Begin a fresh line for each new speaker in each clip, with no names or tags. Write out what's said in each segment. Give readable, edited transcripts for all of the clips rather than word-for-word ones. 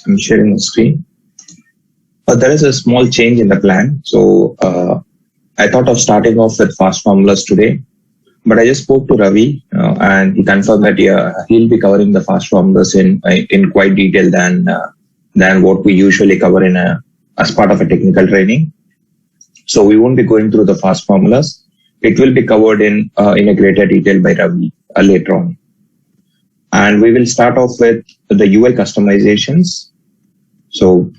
I'm sharing the screen. There is a small change in the plan. So I thought of starting off with fast formulas today, but I just spoke to Ravi and he confirmed that he'll be covering the fast formulas in quite detail than what we usually cover as part of a technical training. So we won't be going through the fast formulas. It will be covered in a greater detail by Ravi later on. And we will start off with the UI customizations. So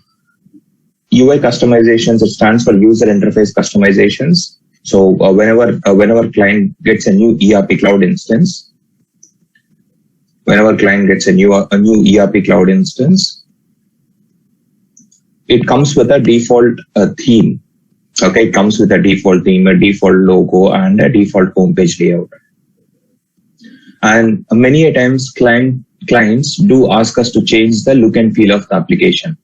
UI customizations, it stands for user interface customizations. So whenever client gets a new ERP cloud instance, it comes with a default theme. Okay, it comes with a default theme, a default logo, and a default homepage layout. And many a times clients do ask us to change the look and feel of the application.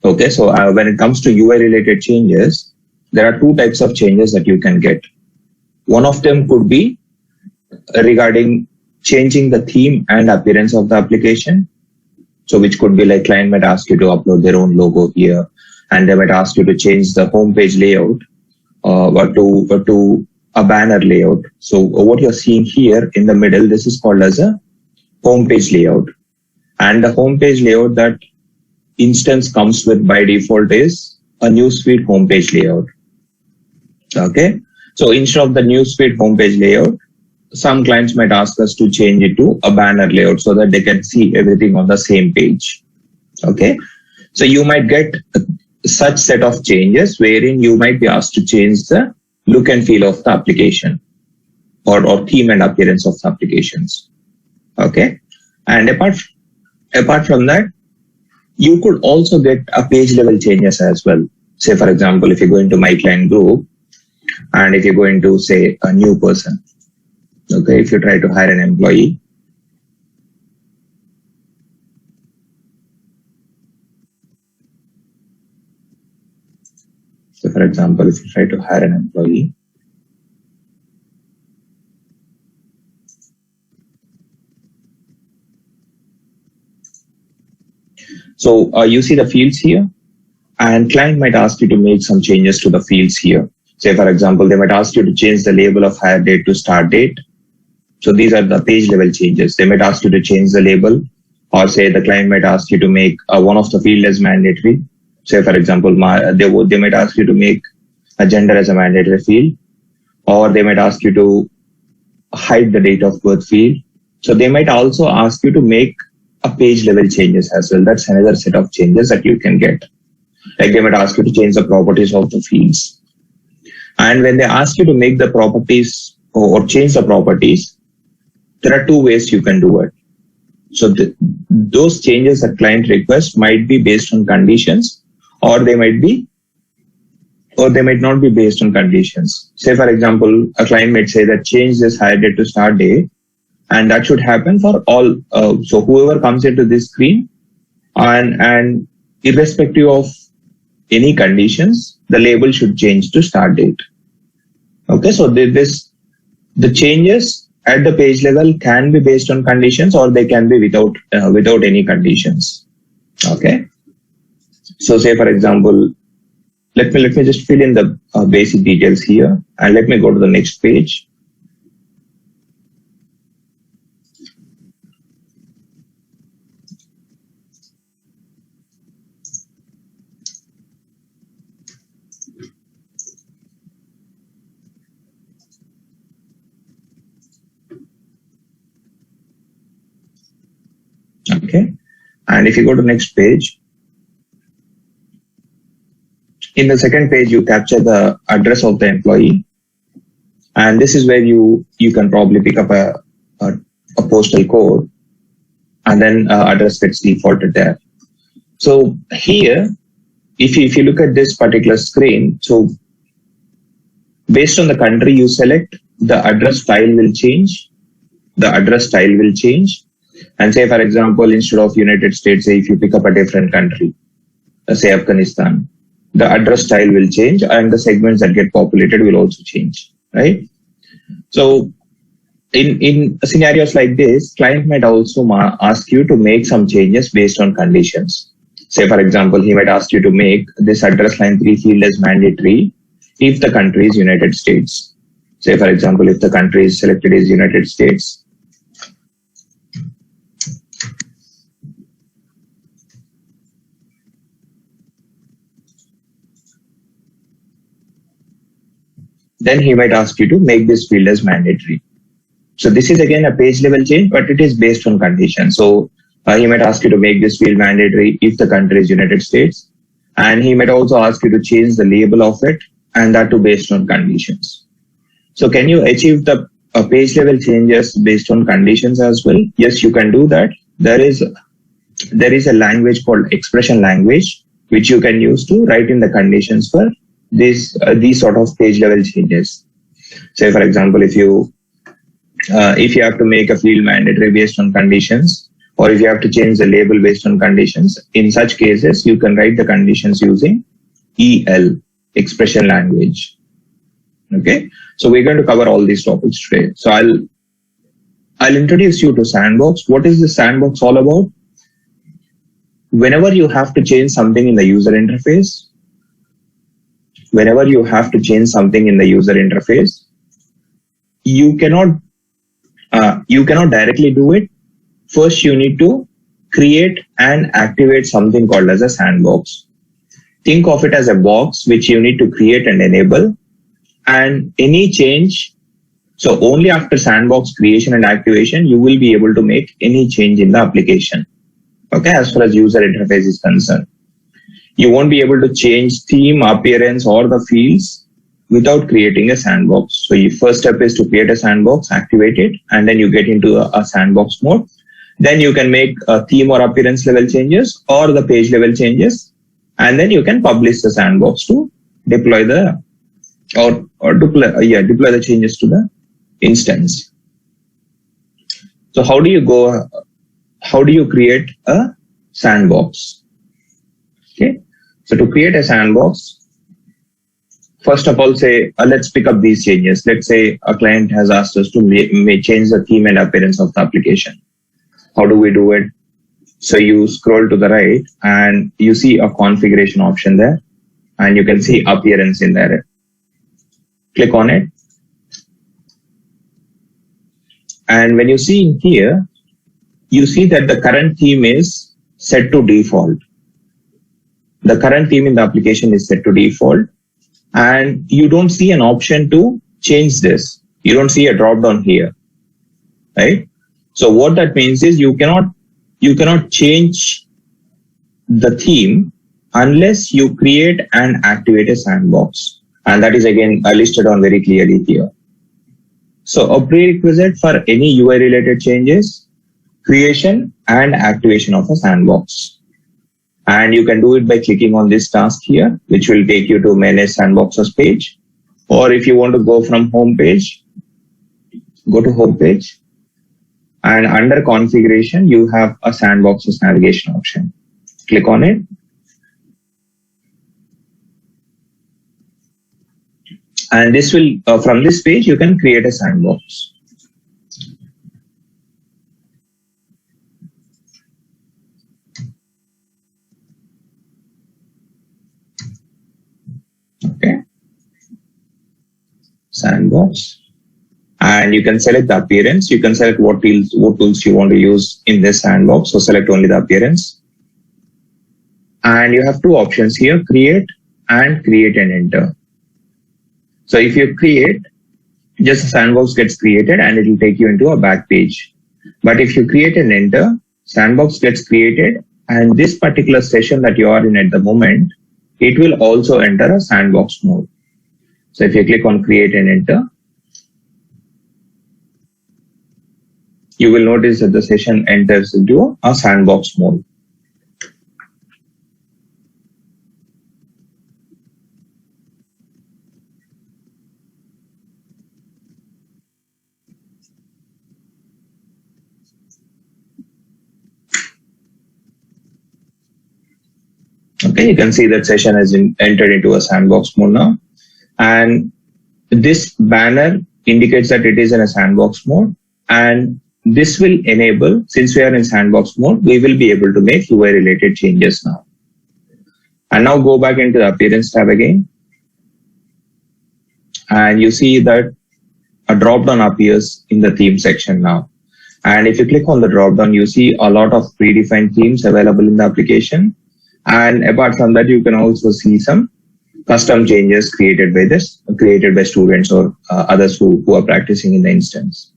Okay, so when it comes to UI related changes, there are two types of changes that you can get. One of them could be regarding changing the theme and appearance of the application. So which could be like client might ask you to upload their own logo here, and they might ask you to change the homepage layout to a banner layout. So what you're seeing here in the middle, this is called as a homepage layout. And the homepage layout that instance comes with by default is a newsfeed homepage layout. Okay, so instead of the newsfeed homepage layout, some clients might ask us to change it to a banner layout so that they can see everything on the same page. Okay, so you might get such set of changes wherein you might be asked to change the look and feel of the application or theme and appearance of the applications. Okay, and apart from that, you could also get a page level changes as well. Say for example, if you go into my client group and if you go into say a new person, okay, if you try to hire an employee, so for example, if you try to hire an employee, so you see the fields here, and client might ask you to make some changes to the fields here. Say for example, they might ask you to change the label of hire date to start date. So these are the page level changes. They might ask you to change the label, or say the client might ask you to make one of the field as mandatory. Say for example, they might ask you to make a gender as a mandatory field, or they might ask you to hide the date of birth field. So they might also ask you to make a page level changes as well. That's another set of changes that you can get. Like they might ask you to change the properties of the fields. And when they ask you to make the properties or change the properties, there are two ways you can do it. So those changes that client requests might be based on conditions, or they might not be based on conditions. Say for example, a client might say that change this hire date to start date, and that should happen for all. So whoever comes into this screen, and irrespective of any conditions, the label should change to start date. Okay, so the changes at the page level can be based on conditions, or they can be without any conditions. Okay, so say for example, let me just fill in the basic details here, and let me go to the next page. Okay, and if you go to next page, in the second page you capture the address of the employee, and this is where you can probably pick up a postal code, and then address gets defaulted there. So here, if you look at this particular screen, so based on the country you select, the address style will change. And say for example, instead of United States, say if you pick up a different country, say Afghanistan, the address style will change, and the segments that get populated will also change, right? So in scenarios like this, client might also ask you to make some changes based on conditions. Say, for example, he might ask you to make this address line 3 field as mandatory if the country is United States. Say, for example, if the country is selected is United States, then he might ask you to make this field as mandatory. So this is again a page level change, but it is based on condition. So he might ask you to make this field mandatory if the country is United States. And he might also ask you to change the label of it, and that too based on conditions. So can you achieve the page level changes based on conditions as well? Yes, you can do that. There is a language called expression language, which you can use to write in the conditions for these sort of page level changes. Say, for example, if you have to make a field mandatory based on conditions, or if you have to change the label based on conditions, in such cases, you can write the conditions using EL, expression language. Okay, so we're going to cover all these topics today. So I'll introduce you to Sandbox. What is the Sandbox all about? Whenever you have to change something in the user interface, you cannot directly do it. First, you need to create and activate something called as a sandbox. Think of it as a box which you need to create and enable. And any change, so only after sandbox creation and activation, you will be able to make any change in the application. Okay, as far as user interface is concerned. You won't be able to change theme, appearance, or the fields without creating a sandbox. So your first step is to create a sandbox, activate it, and then you get into a sandbox mode. Then you can make a theme or appearance level changes or the page level changes, and then you can publish the sandbox to deploy the deploy the changes to the instance. So how do you create a sandbox? Okay, so to create a sandbox, first of all, say let's pick up these changes. Let's say a client has asked us to change the theme and appearance of the application. How do we do it? So you scroll to the right and you see a configuration option there, and you can see appearance in there. Click on it. And when you see here, you see that the current theme is set to default. The current theme in the application is set to default, and you don't see an option to change this. You don't see a drop down here, right? So what that means is you cannot change the theme unless you create and activate a sandbox. And that is again listed on very clearly here. So a prerequisite for any UI related changes, creation and activation of a sandbox. And you can do it by clicking on this task here, which will take you to manage sandboxes page. Or if you want to go from home page, go to home page. And under configuration, you have a sandboxes navigation option. Click on it. And this will, from this page, you can create a sandbox. Okay. Sandbox. And you can select the appearance. You can select what tools you want to use in this sandbox. So select only the appearance. And you have two options here, create and enter. So if you create, just a sandbox gets created and it will take you into a back page. But if you create and enter, sandbox gets created, and this particular session that you are in at the moment, it will also enter a sandbox mode. So if you click on create and enter, you will notice that the session enters into a sandbox mode. Okay, you can see that session has entered into a sandbox mode now. And this banner indicates that it is in a sandbox mode. And this will enable, since we are in sandbox mode, we will be able to make UI related changes now. And now go back into the appearance tab again. And you see that a drop down appears in the theme section now. And if you click on the drop down, you see a lot of predefined themes available in the application. And apart from that, you can also see some custom changes created by students or others who are practicing in the instance.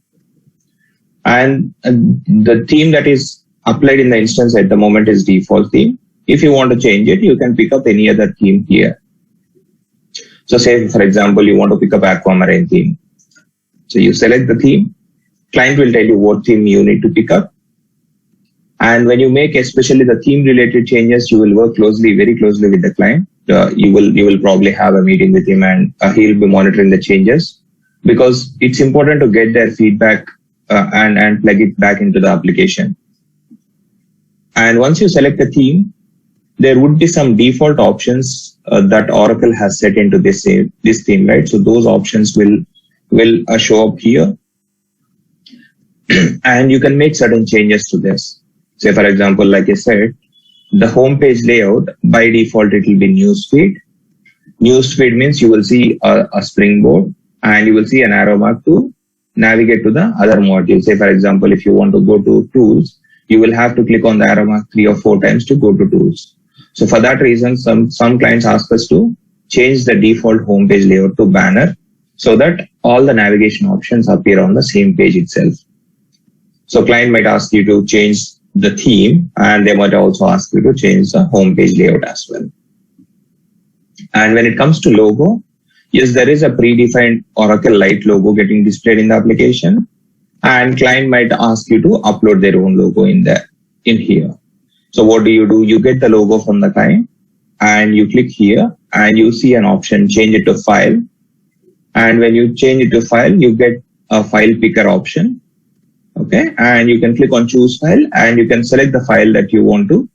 And the theme that is applied in the instance at the moment is default theme. If you want to change it, you can pick up any other theme here. So say, for example, you want to pick up aquamarine theme. So you select the theme, client will tell you what theme you need to pick up. And when you make especially the theme related changes, you will work very closely with the client. You will probably have a meeting with him and he'll be monitoring the changes, because it's important to get their feedback and plug it back into the application. And once you select the theme, there would be some default options that Oracle has set into this theme, right? So those options will show up here, and you can make certain changes to this. Say, for example, like I said, the home page layout, by default, it will be newsfeed. Newsfeed means you will see a springboard and you will see an arrow mark to navigate to the other modules. Say, for example, if you want to go to tools, you will have to click on the arrow mark 3 or 4 times to go to tools. So for that reason, some clients ask us to change the default home page layout to banner so that all the navigation options appear on the same page itself. So client might ask you to change the theme, and they might also ask you to change the home page layout as well. And when it comes to logo, yes, there is a predefined Oracle Lite logo getting displayed in the application, and client might ask you to upload their own logo in here. So what do? You get the logo from the client and you click here and you see an option, change it to file. And when you change it to file, you get a file picker option. Okay, and you can click on choose file and you can select the file that you want to,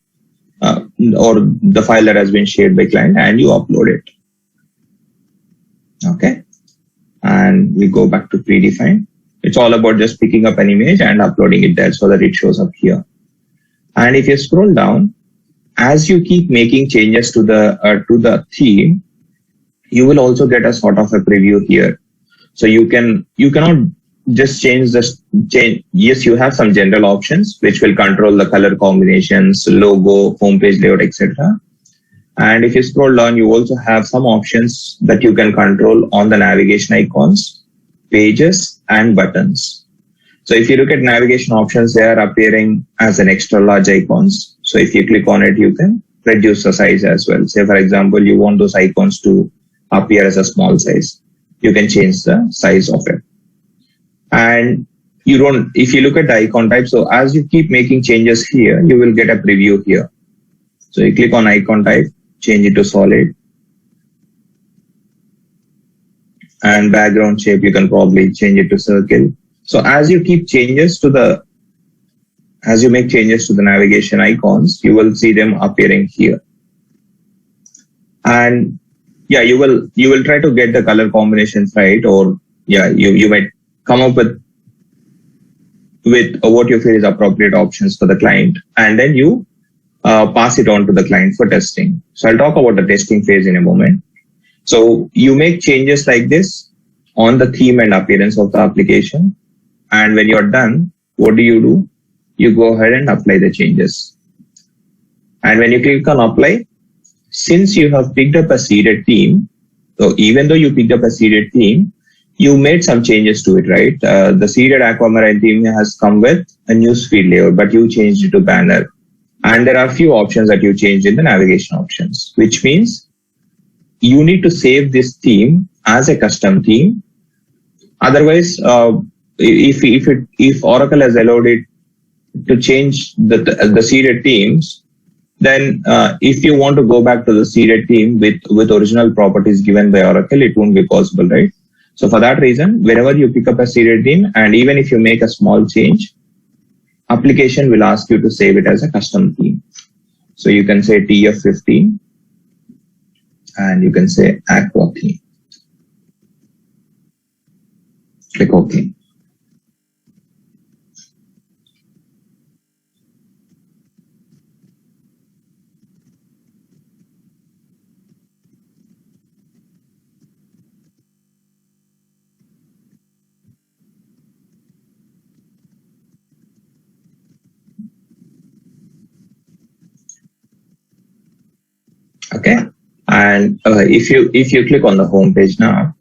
or the file that has been shared by client, and you upload it. Okay, and we go back to predefined. It's all about just picking up an image and uploading it there so that it shows up here. And if you scroll down, as you keep making changes to the theme, you will also get a sort of a preview here. So you cannot just change. Yes, you have some general options which will control the color combinations, logo, homepage layout, etc. And if you scroll down, you also have some options that you can control on the navigation icons, pages, and buttons. So if you look at navigation options, they are appearing as an extra large icons. So if you click on it, you can reduce the size as well. Say, for example, you want those icons to appear as a small size. You can change the size of it. And if you look at the icon type, so as you keep making changes here, you will get a preview here. So you click on icon type, change it to solid. And background shape, you can probably change it to circle. So as you make changes to the navigation icons, you will see them appearing here. And yeah, you will try to get the color combinations right, or yeah, you might come up with what you feel is appropriate options for the client, and then you pass it on to the client for testing. So I'll talk about the testing phase in a moment. So you make changes like this on the theme and appearance of the application. And when you're done, what do? You go ahead and apply the changes. And when you click on apply, since you have picked up a seeded theme, so even though you picked up a seeded theme, you made some changes to it, right? The seeded aquamarine theme has come with a newsfeed layout, but you changed it to banner. And there are a few options that you changed in the navigation options, which means you need to save this theme as a custom theme. Otherwise, if Oracle has allowed it to change the seeded themes, then if you want to go back to the seeded theme with original properties given by Oracle, it won't be possible, right? So for that reason, whenever you pick up a seeded theme, and even if you make a small change, application will ask you to save it as a custom theme. So you can say TF15 and you can say Aqua theme. Click OK. Okay. And if you click on the home page now,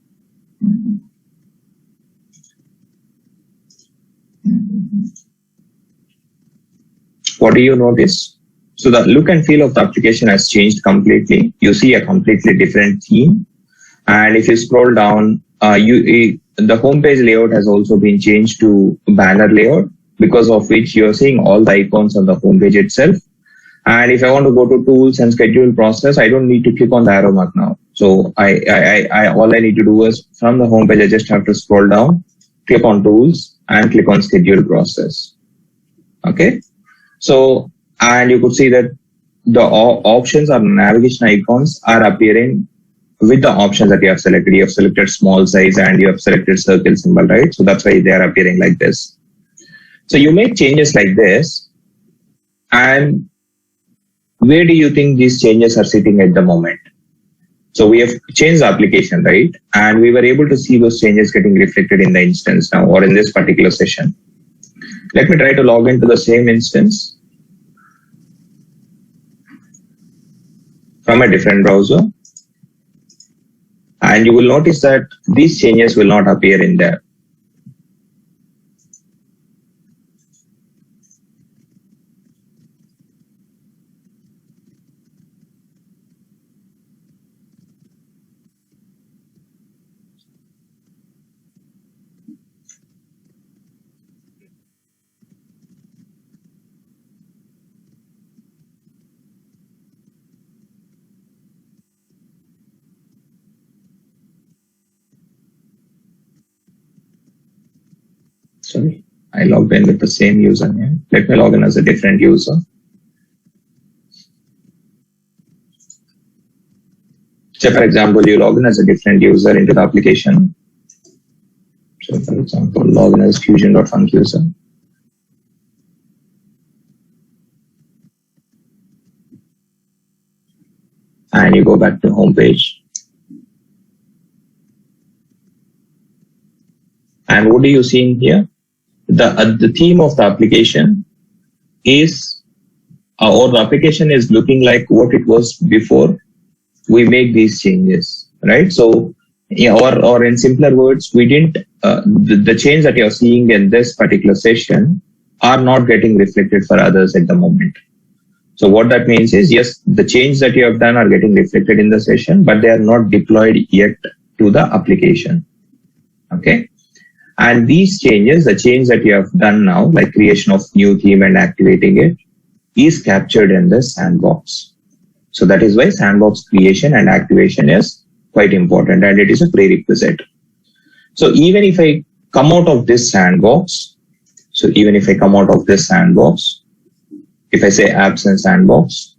what do you notice? So the look and feel of the application has changed completely. You see a completely different theme. And if you scroll down, the homepage layout has also been changed to banner layout, because of which you're seeing all the icons on the homepage itself. And if I want to go to tools and schedule process, I don't need to click on the arrow mark now. So all I need to do is from the homepage, I just have to scroll down, click on tools and click on schedule process. Okay. So, and you could see that the options or navigation icons are appearing with the options that you have selected. You have selected small size and you have selected circle symbol, right? So that's why they are appearing like this. So you make changes like this, and where do you think these changes are sitting at the moment? So we have changed the application, right? And we were able to see those changes getting reflected in the instance now, or in this particular session. Let me try to log into the same instance from a different browser. And you will notice that these changes will not appear in there. Sorry, I logged in with the same username. Let me log in as a different user. So for example, you log in as a different user into the application. So for example, log in as fusion.funk user. And you go back to home page. And what are you seeing here? The theme of the application is, or the application is looking like what it was before we make these changes, right? So, yeah, or in simpler words, we didn't, the change that you're seeing in this particular session are not getting reflected for others at the moment. So what that means is, yes, the change that you have done are getting reflected in the session, but they are not deployed yet to the application. Okay. And these changes, the change that you have done now, like creation of new theme and activating it, is captured in the sandbox. So that is why sandbox creation and activation is quite important, and it is a prerequisite. So even if I come out of this sandbox, if I say apps and sandbox,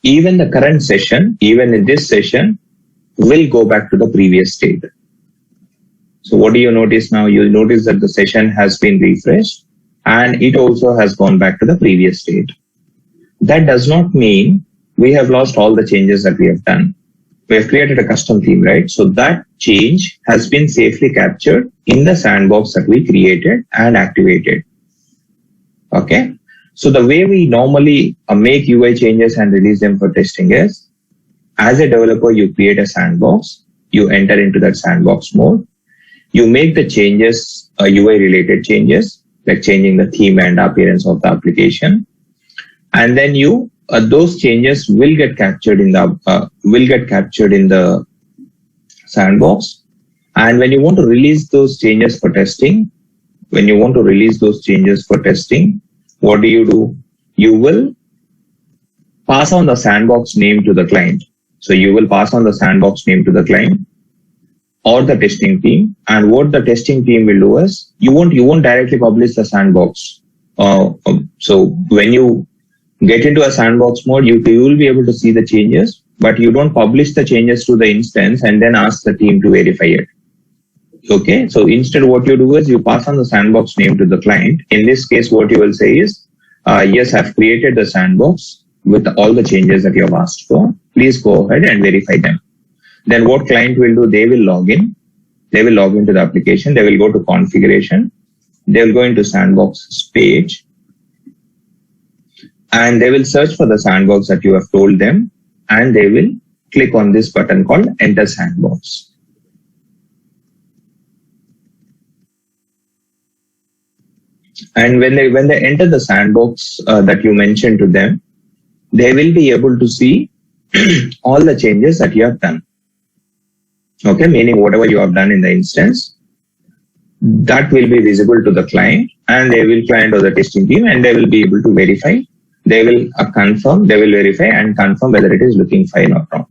even the current session, even in this session, will go back to the previous state. So what do you notice now? You'll notice that the session has been refreshed and it also has gone back to the previous state. That does not mean we have lost all the changes that we have done. We have created a custom theme, right? So that change has been safely captured in the sandbox that we created and activated. Okay. So the way we normally make UI changes and release them for testing is, as a developer, you create a sandbox, you enter into that sandbox mode, you make the changes, UI related changes, like changing the theme and appearance of the application. And then those changes will get captured in the sandbox. And when you want to release those changes for testing, what do? You will pass on the sandbox name to the client. So you will pass on the sandbox name to the client or the testing team. And what the testing team will do is, you won't directly publish the sandbox. So when you get into a sandbox mode, you will be able to see the changes, but you don't publish the changes to the instance and then ask the team to verify it. Okay. So instead, what you do is you pass on the sandbox name to the client. In this case, what you will say is, yes, I've created the sandbox with all the changes that you have asked for. Please go ahead and verify them. Then what client will do, they will log in. They will log into the application. They will go to configuration. They will go into sandbox page. and they will search for the sandbox that you have told them, and they will click on this button called Enter Sandbox. And when they enter the sandbox that you mentioned to them, they will be able to see all the changes that you have done. Okay, meaning whatever you have done in the instance, that will be visible to the client, and they will client or the testing team, and they will be able to verify. They will confirm, they will verify and confirm whether it is looking fine or not.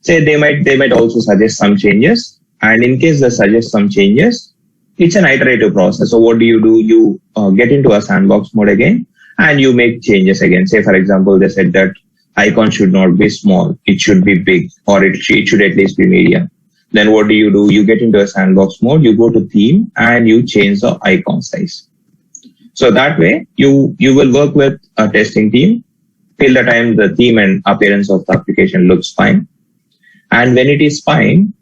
Say they might also suggest some changes, and in case they suggest some changes, it's an iterative process. So what do? You get into a sandbox mode again, and you make changes again. Say for example, they said that icon should not be small, it should be big, or it should at least be medium. Then what do? You get into a sandbox mode, you go to theme, and you change the icon size. So that way, you will work with a testing team till the time the theme and appearance of the application looks fine. And when it is fine,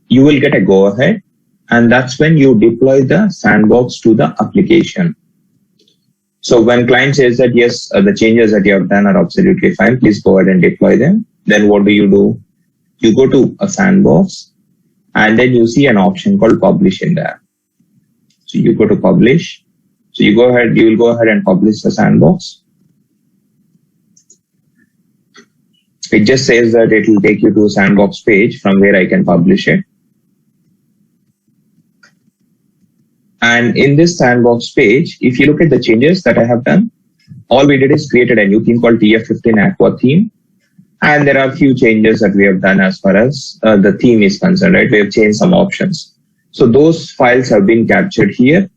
you will get a go ahead, and that's when you deploy the sandbox to the application. So when client says that yes, the changes that you have done are absolutely fine, please go ahead and deploy them. Then what do? You go to a sandbox, and then you see an option called publish in there. So you go to publish. So you will go ahead and publish the sandbox. It just says that it will take you to a sandbox page from where I can publish it. And in this sandbox page, if you look at the changes that I have done, all we did is created a new theme called TF15 Aqua theme. And there are a few changes that we have done as far as the theme is concerned, right? We have changed some options. So those files have been captured here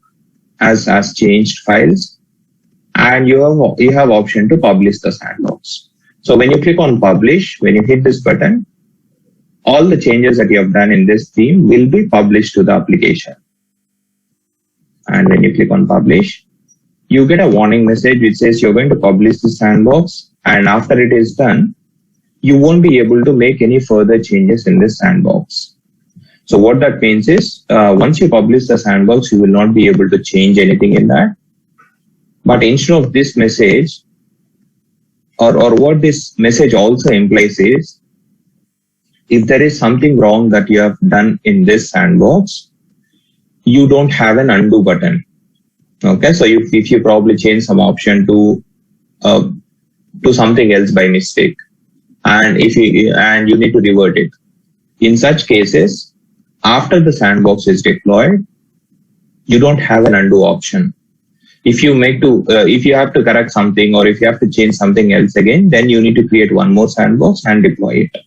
as changed files. And you have option to publish the sandbox. So when you click on publish, when you hit this button, all the changes that you have done in this theme will be published to the application. And when you click on publish, you get a warning message which says you're going to publish the sandbox, and after it is done, you won't be able to make any further changes in this sandbox. So what that means is, once you publish the sandbox, you will not be able to change anything in that. But instead of this message, or what this message also implies is, if there is something wrong that you have done in this sandbox, you don't have an undo button. Okay, so if you probably change some option to something else by mistake, and you need to revert it. In such cases, after the sandbox is deployed, you don't have an undo option. If you have to correct something, or if you have to change something else again, then you need to create one more sandbox and deploy it.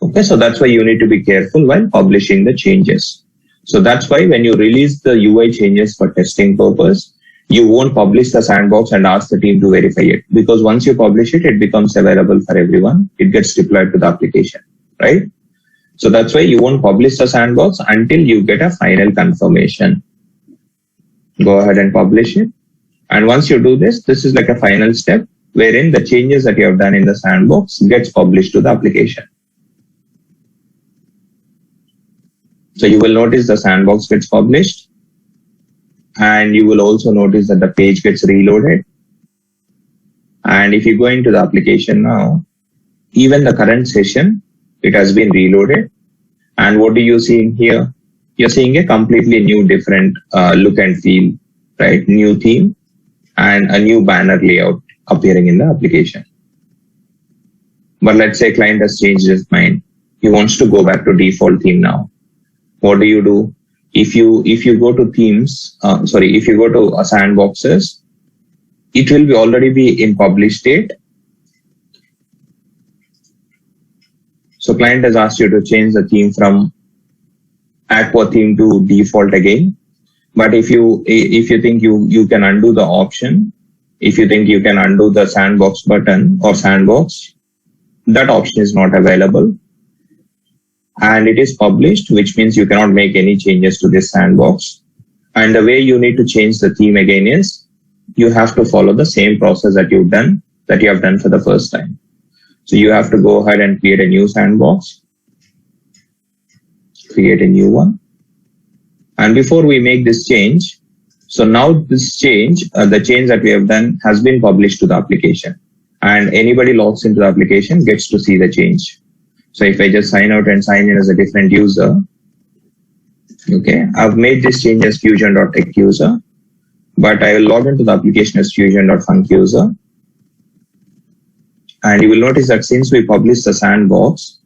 Okay, so that's why you need to be careful while publishing the changes. So that's why when you release the UI changes for testing purpose, you won't publish the sandbox and ask the team to verify it, because once you publish it, it becomes available for everyone. It gets deployed to the application, right? So that's why you won't publish the sandbox until you get a final confirmation. Go ahead and publish it. And once you do this, this is like a final step wherein the changes that you have done in the sandbox gets published to the application. So you will notice the sandbox gets published, and you will also notice that the page gets reloaded. And if you go into the application now, even the current session, it has been reloaded. And what do you see in here? You're seeing a completely new, different look and feel, right? New theme and a new banner layout appearing in the application. But let's say client has changed his mind. He wants to go back to default theme now. What do? If you go to themes, if you go to sandboxes, it will already be in published state. So client has asked you to change the theme from Aqua theme to default again. But if you think you can undo the option, if you think you can undo the sandbox button or sandbox, that option is not available. And it is published, which means you cannot make any changes to this sandbox. And the way you need to change the theme again is you have to follow the same process that you have done for the first time. So you have to go ahead and create a new sandbox, create a new one. And before we make this change, So now this change, the change that we have done has been published to the application, and anybody logs into the application gets to see the change. So if I just sign out and sign in as a different user, okay, I've made this change as fusion.tech user, but I will log into the application as fusion.func user. And you will notice that since we published the sandbox,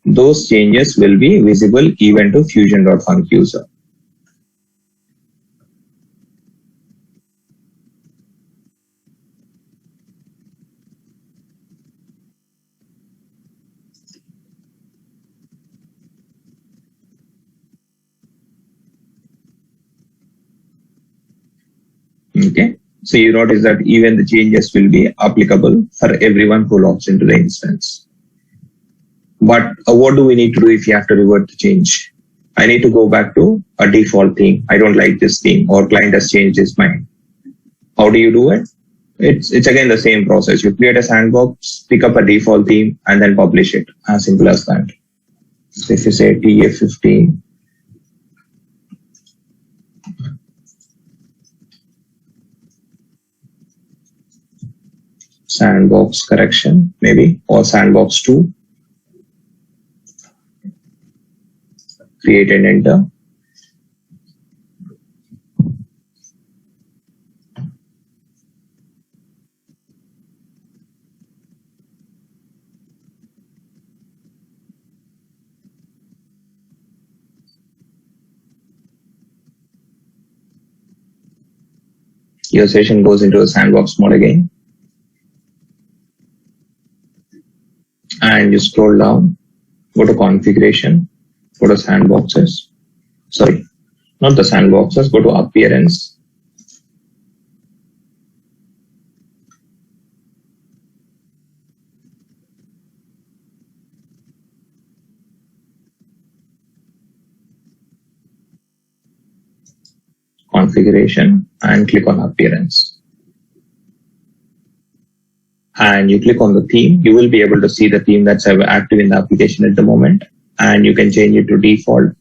those changes will be visible even to fusion.func user. Okay, so you notice that even the changes will be applicable for everyone who logs into the instance. But what do we need to do if you have to revert the change? I need to go back to a default theme. I don't like this theme, or client has changed his mind. How do you do it? It's again the same process. You create a sandbox, pick up a default theme, and then publish it. As simple as that. So if you say TF15, sandbox correction, maybe, or sandbox 2, create and enter. Your session goes into a sandbox mode again. And you scroll down, go to configuration, go to sandboxes. Sorry, not the sandboxes, go to appearance. Configuration and click on appearance. And you click on the theme, you will be able to see the theme that's active in the application at the moment, and you can change it to default,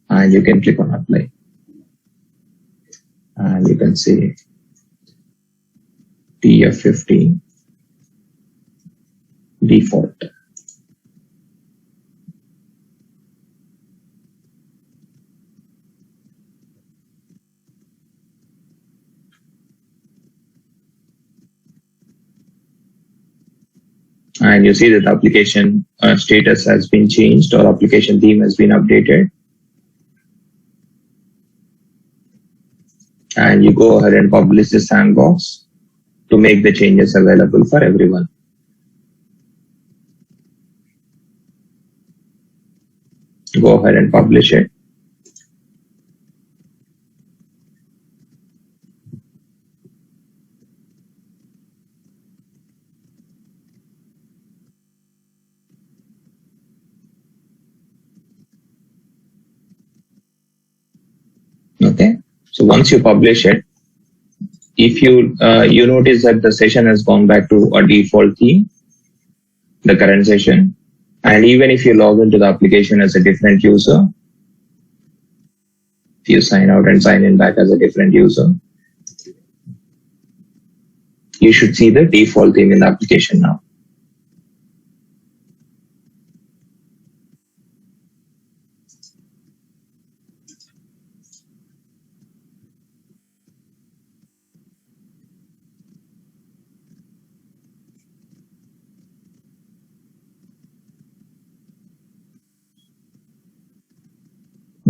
and you can click on apply, and you can see TF15 default. And you see that the application status has been changed, or application theme has been updated. And you go ahead and publish the sandbox to make the changes available for everyone. Go ahead and publish it. Okay, so once you publish it, if you notice that the session has gone back to a default theme, the current session, and even if you log into the application as a different user, if you sign out and sign in back as a different user, you should see the default theme in the application now.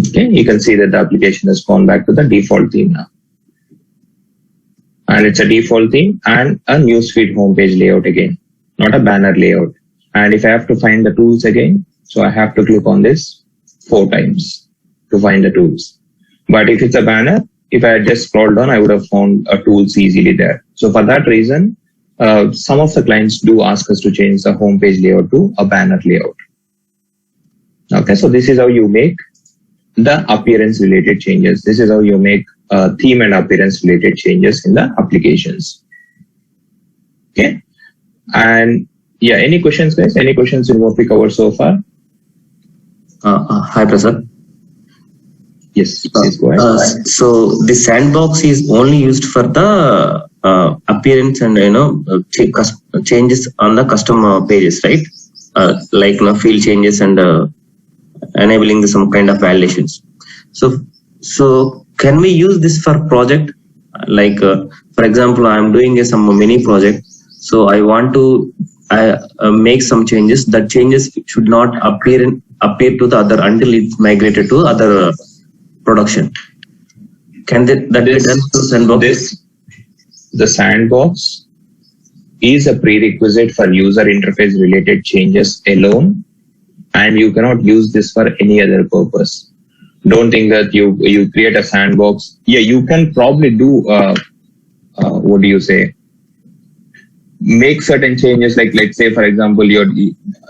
Okay, you can see that the application has gone back to the default theme now. And it's a default theme and a newsfeed homepage layout again, not a banner layout. And if I have to find the tools again, so I have to click on this 4 times to find the tools. But if it's a banner, if I had just scrolled down, I would have found tools easily there. So for that reason, some of the clients do ask us to change the homepage layout to a banner layout. Okay, so this is how you make the appearance related changes. This is how you make theme and appearance related changes in the applications. Okay, and yeah, any questions, guys? Any questions in what we covered so far?
Hi, Prasad.
Yes, please go ahead.
So the sandbox is only used for the appearance and changes on the custom pages, right? Like field changes and enabling some kind of validations. So can we use this for project? Like for example, I am doing some mini project, so I want to make some changes. That changes should not appear to the other until it's migrated to other production. Can that be done through sandbox?
The sandbox is a prerequisite for user interface related changes alone, and you cannot use this for any other purpose. Don't think that you create a sandbox. Yeah, you can probably do what do you say? Make certain changes, like let's say for example,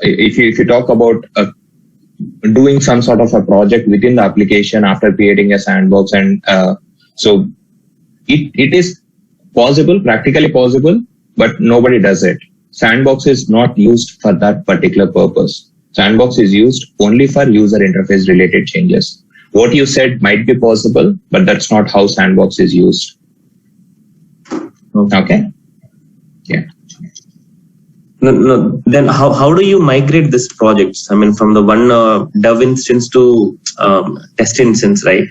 if you talk about doing some sort of a project within the application after creating a sandbox, and so it is possible, practically possible, but nobody does it. Sandbox is not used for that particular purpose. Sandbox is used only for user interface related changes. What you said might be possible, but that's not how sandbox is used. Okay? Yeah.
No. Then how do you migrate this projects? I mean, from the one dev instance to test instance, right?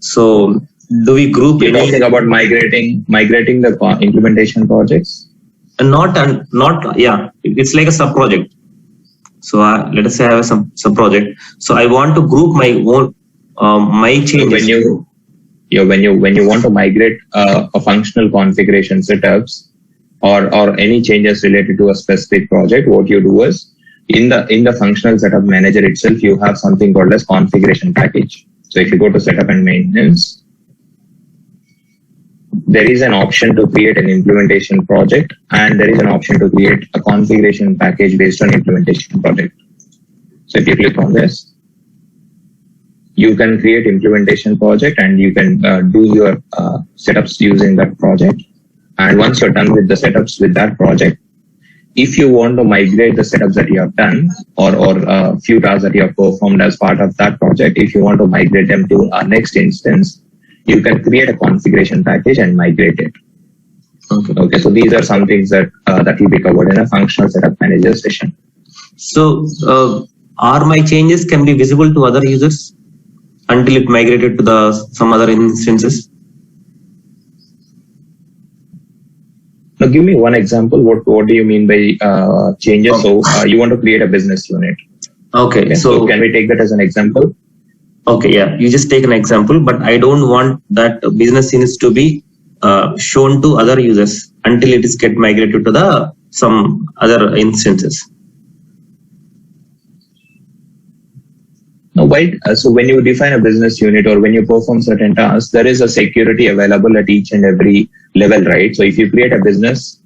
So do we group?
You're talking about migrating the implementation projects?
Not. Yeah, it's like a sub project. So let us say I have a sub project. So I want to group my own my changes.
When you want to migrate a functional configuration setups or any changes related to a specific project, what you do is in the functional setup manager itself, you have something called as configuration package. So if you go to setup and maintenance, there is an option to create an implementation project, and there is an option to create a configuration package based on implementation project. So if you click on this, you can create implementation project and you can do your setups using that project. And once you're done with the setups with that project, if you want to migrate the setups that you have done or a few tasks that you have performed as part of that project, if you want to migrate them to our next instance, you can create a configuration package and migrate it. Okay. So these are some things that will be covered in a functional setup manager session.
So are my changes can be visible to other users until it migrated to some other instances?
Now, give me one example. What do you mean by changes? Okay. So you want to create a business unit.
Okay.
So can we take that as an example?
Okay, yeah. You just take an example, but I don't want that business units to be shown to other users until it is get migrated to some other instances.
Now, why? So when you define a business unit or when you perform certain tasks, there is a security available at each and every level, right? So if you create a business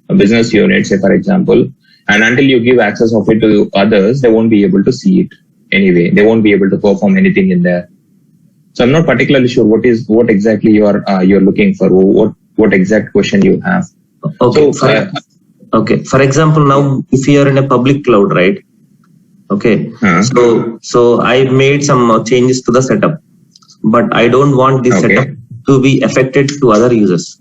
unit, say for example, and until you give access of it to others, they won't be able to see it anyway. They won't be able to perform anything in there. So I'm not particularly sure what exactly you're looking for. What exact question you have?
Okay. For example, now if you are in a public cloud, right? Okay. So I made some changes to the setup, but I don't want this setup to be affected to other users.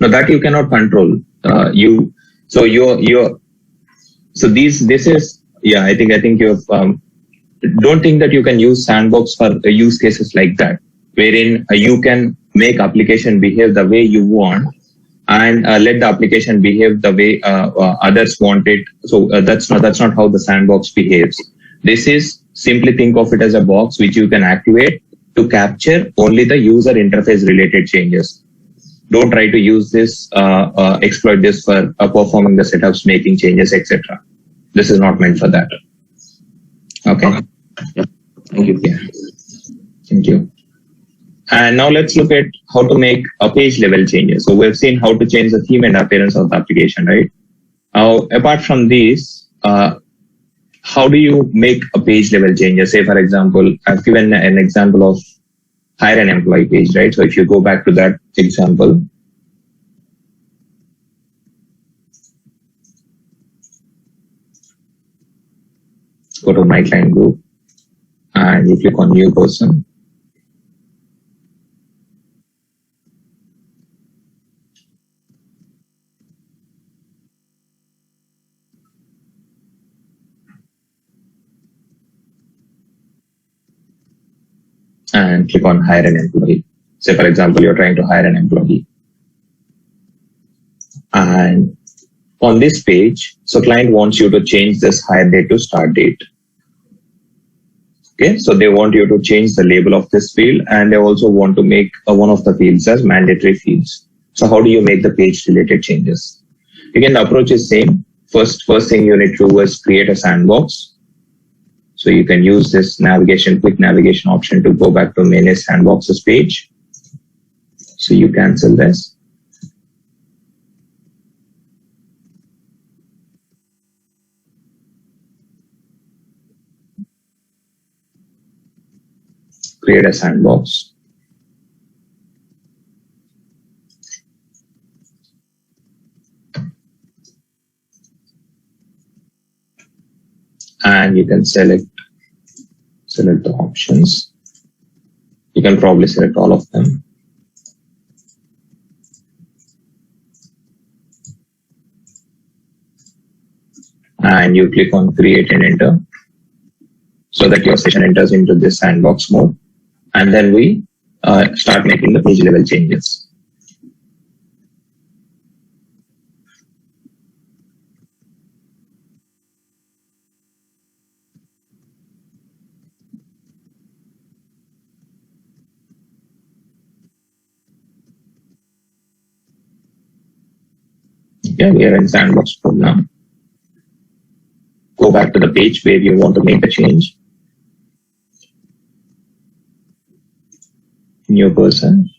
No, that you cannot control. This is I think you've don't think that you can use sandbox for use cases like that, wherein you can make application behave the way you want and let the application behave the way others want it. So that's not how the sandbox behaves. This is simply think of it as a box which you can activate to capture only the user interface related changes. Don't try to use this, exploit this for performing the setups, making changes, etc. This is not meant for that. Okay.
Yeah. Thank you.
Yeah. Thank you. And now let's look at how to make a page level changes. So we've seen how to change the theme and appearance of the application, right? Apart from these, how do you make a page level changes? Say, for example, I've given an example of hire an employee page, right? So if you go back to that example, go to my client group. and you click on new person. And click on hire an employee. Say, for example, you're trying to hire an employee. And on this page, so client wants you to change this hire date to start date. Okay, so they want you to change the label of this field, and they also want to make one of the fields as mandatory fields. So how do you make the page related changes? Again, the approach is same. First thing you need to do is create a sandbox. So you can use this quick navigation option to go back to manage sandboxes page. So you cancel this. Create a sandbox. And you can select the options. You can probably select all of them. And you click on create and enter so that your session enters into this sandbox mode. And then we start making the page level changes. Yeah, we are in sandbox mode now. Go back to the page where you want to make a change. New person.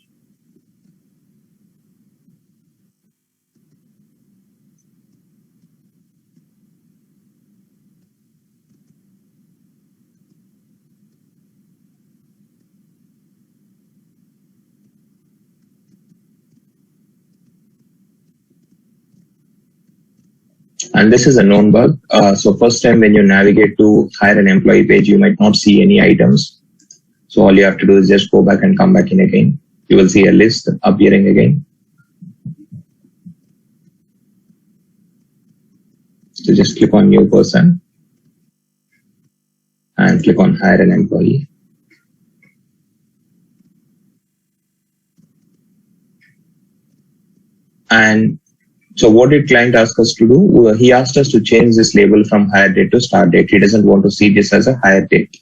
And this is a known bug. So first time when you navigate to hire an employee page, you might not see any items. So all you have to do is just go back and come back in again. You will see a list appearing again. So just click on new person and click on hire an employee. And so what did client ask us to do? He asked us to change this label from hire date to start date. He doesn't want to see this as a hire date.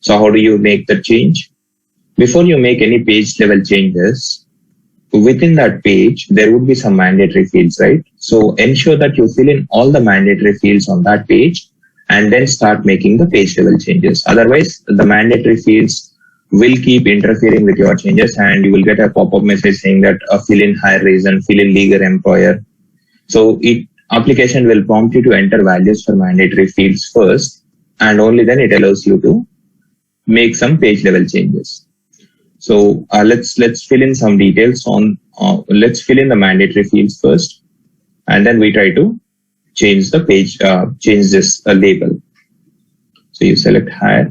So how do you make the change? Before you make any page level changes, within that page, there would be some mandatory fields, right? So ensure that you fill in all the mandatory fields on that page and then start making the page level changes. Otherwise, the mandatory fields will keep interfering with your changes and you will get a pop-up message saying that fill in hire reason, fill in legal employer. So application will prompt you to enter values for mandatory fields first, and only then it allows you to make some page level changes. So let's fill in some details on. Let's fill in the mandatory fields first, and then we try to change the page, change this label. So you select hire.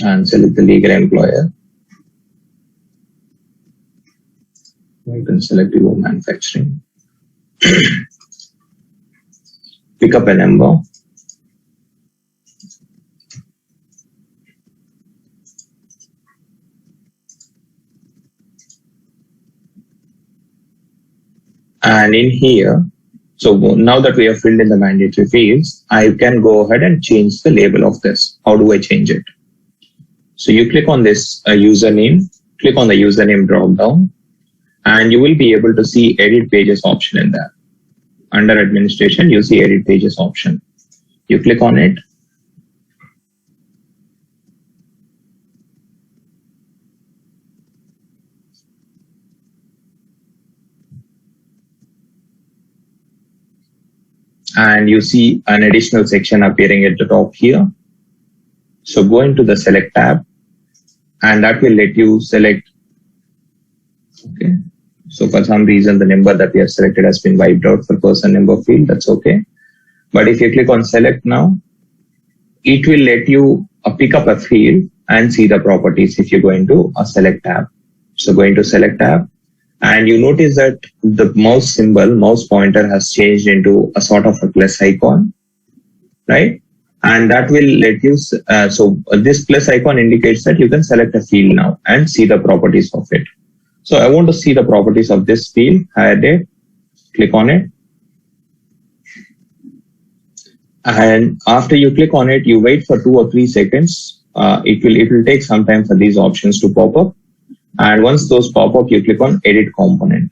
And select the legal employer. You can select your manufacturing. Pick up a number. And in here, so now that we have filled in the mandatory fields, I can go ahead and change the label of this. How do I change it? So you click on this username, click on the username drop down, and you will be able to see edit pages option in there. Under administration, you see edit pages option. You click on it. And you see an additional section appearing at the top here. So go into the select tab, and that will let you select Okay. So for some reason, the number that we have selected has been wiped out for person number field. That's okay. But if you click on select now, it will let you pick up a field and see the properties if you go into a select tab. So go into select tab and you notice that the mouse symbol, mouse pointer has changed into a sort of a plus icon, right? And that will let you, so this plus icon indicates that you can select a field now and see the properties of it. So I want to see the properties of this field, hire date, click on it. And after you click on it, you wait for 2 or 3 seconds. It will take some time for these options to pop up. And once those pop up, you click on edit component.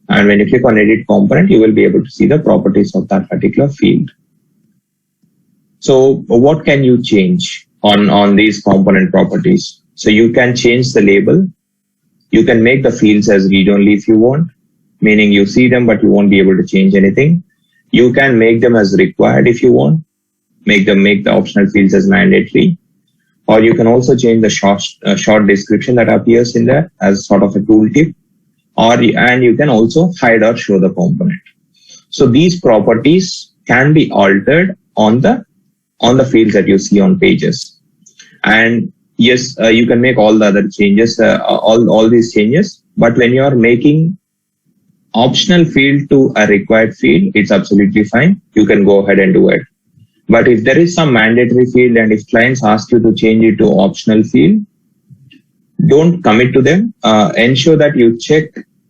And when you click on edit component, you will be able to see the properties of that particular field. So what can you change on these component properties? So you can change the label. You can make the fields as read only if you want, meaning you see them, but you won't be able to change anything. You can make them as required if you want, make the optional fields as mandatory, or you can also change the short description that appears in there as sort of a tooltip, and you can also hide or show the component. So these properties can be altered on the fields that you see on pages. And yes, you can make all the other changes, all these changes, but when you are making optional field to a required field, it's absolutely fine. You can go ahead and do it. But if there is some mandatory field and if clients ask you to change it to optional field, don't commit to them. Ensure that you check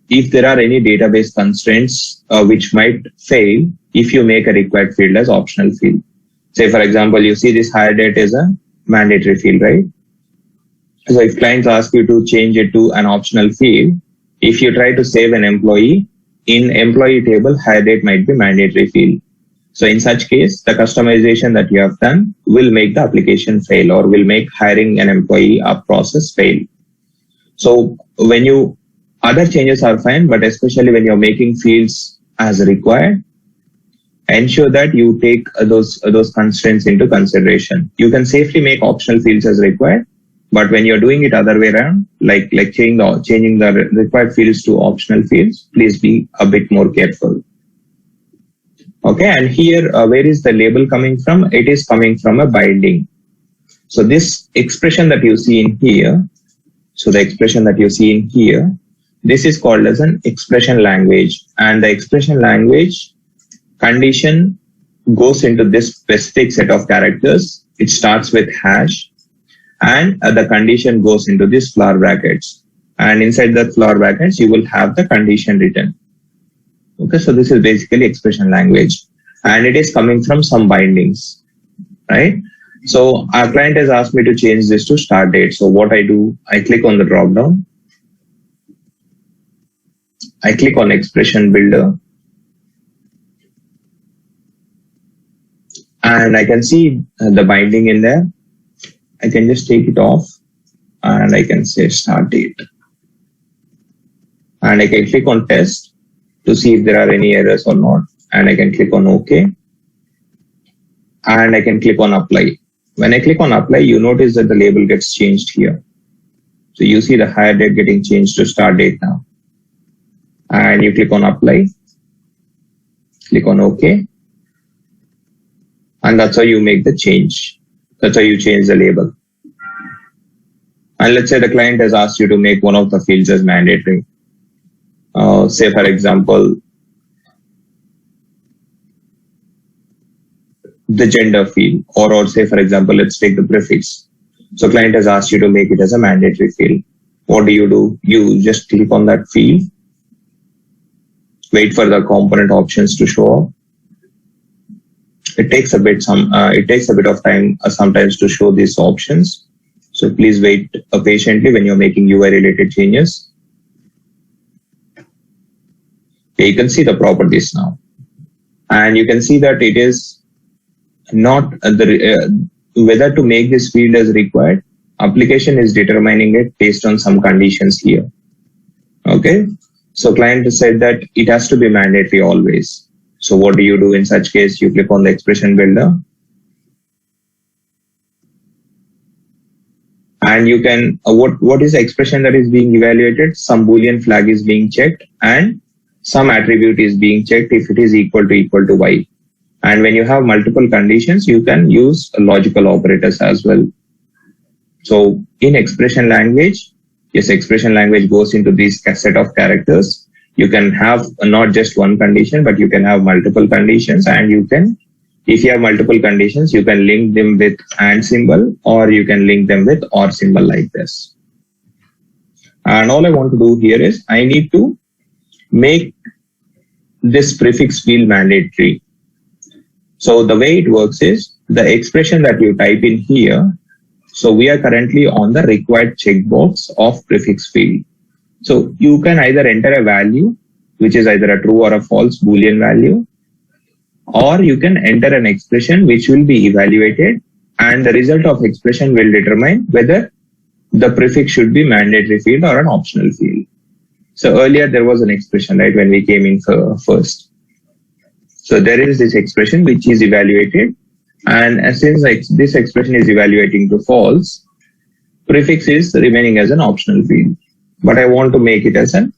if there are any database constraints which might fail if you make a required field as optional field. Say, for example, you see this hire date is a mandatory field, right? So if clients ask you to change it to an optional field, if you try to save an employee, in employee table, hire date might be mandatory field. So in such case, the customization that you have done will make the application fail or will make hiring an employee a process fail. So other changes are fine, but especially when you're making fields as required, ensure that you take those constraints into consideration. You can safely make optional fields as required, but when you're doing it other way around, like changing the required fields to optional fields, please be a bit more careful. Okay, and here, where is the label coming from? It is coming from a binding. So this expression that you see in here, this is called as an expression language, and the expression language condition goes into this specific set of characters. It starts with hash. And the condition goes into these flower brackets. And inside the flower brackets, you will have the condition written. Okay, so this is basically expression language. And it is coming from some bindings, right? So our client has asked me to change this to start date. So what I do, I click on the drop down. I click on expression builder. And I can see the binding in there. I can just take it off and I can say start date. And I can click on test to see if there are any errors or not. And I can click on OK. And I can click on apply. When I click on apply, you notice that the label gets changed here. So you see the hire date getting changed to start date now. And you click on apply. Click on OK. And that's how you make the change. That's how you change the label. And let's say the client has asked you to make one of the fields as mandatory. Say, for example, the gender field, or say, for example, let's take the prefix. So client has asked you to make it as a mandatory field. What do? You just click on that field, wait for the component options to show up. It takes a bit of time sometimes to show these options. So please wait patiently when you're making UI related changes. Okay, you can see the properties now. And you can see that it is not whether to make this field as required. Application is determining it based on some conditions here. Okay. So client said that it has to be mandatory always. So what do you do in such case? You click on the expression builder. And you can, what is the expression that is being evaluated? Some Boolean flag is being checked and some attribute is being checked if it is equal to y. And when you have multiple conditions, you can use logical operators as well. So in expression language, yes, expression language goes into this set of characters. You can have not just one condition, but you can have multiple conditions, and you can, if you have multiple conditions, you can link them with and symbol, or you can link them with or symbol like this. And all I want to do here is I need to make this prefix field mandatory. So the way it works is the expression that you type in here. So we are currently on the required checkbox of prefix field. So you can either enter a value, which is either a true or a false Boolean value, or you can enter an expression which will be evaluated, and the result of expression will determine whether the prefix should be mandatory field or an optional field. So earlier there was an expression, right, when we came in first. So there is this expression which is evaluated, and since this expression is evaluating to false, prefix is remaining as an optional field. But I want to make it as a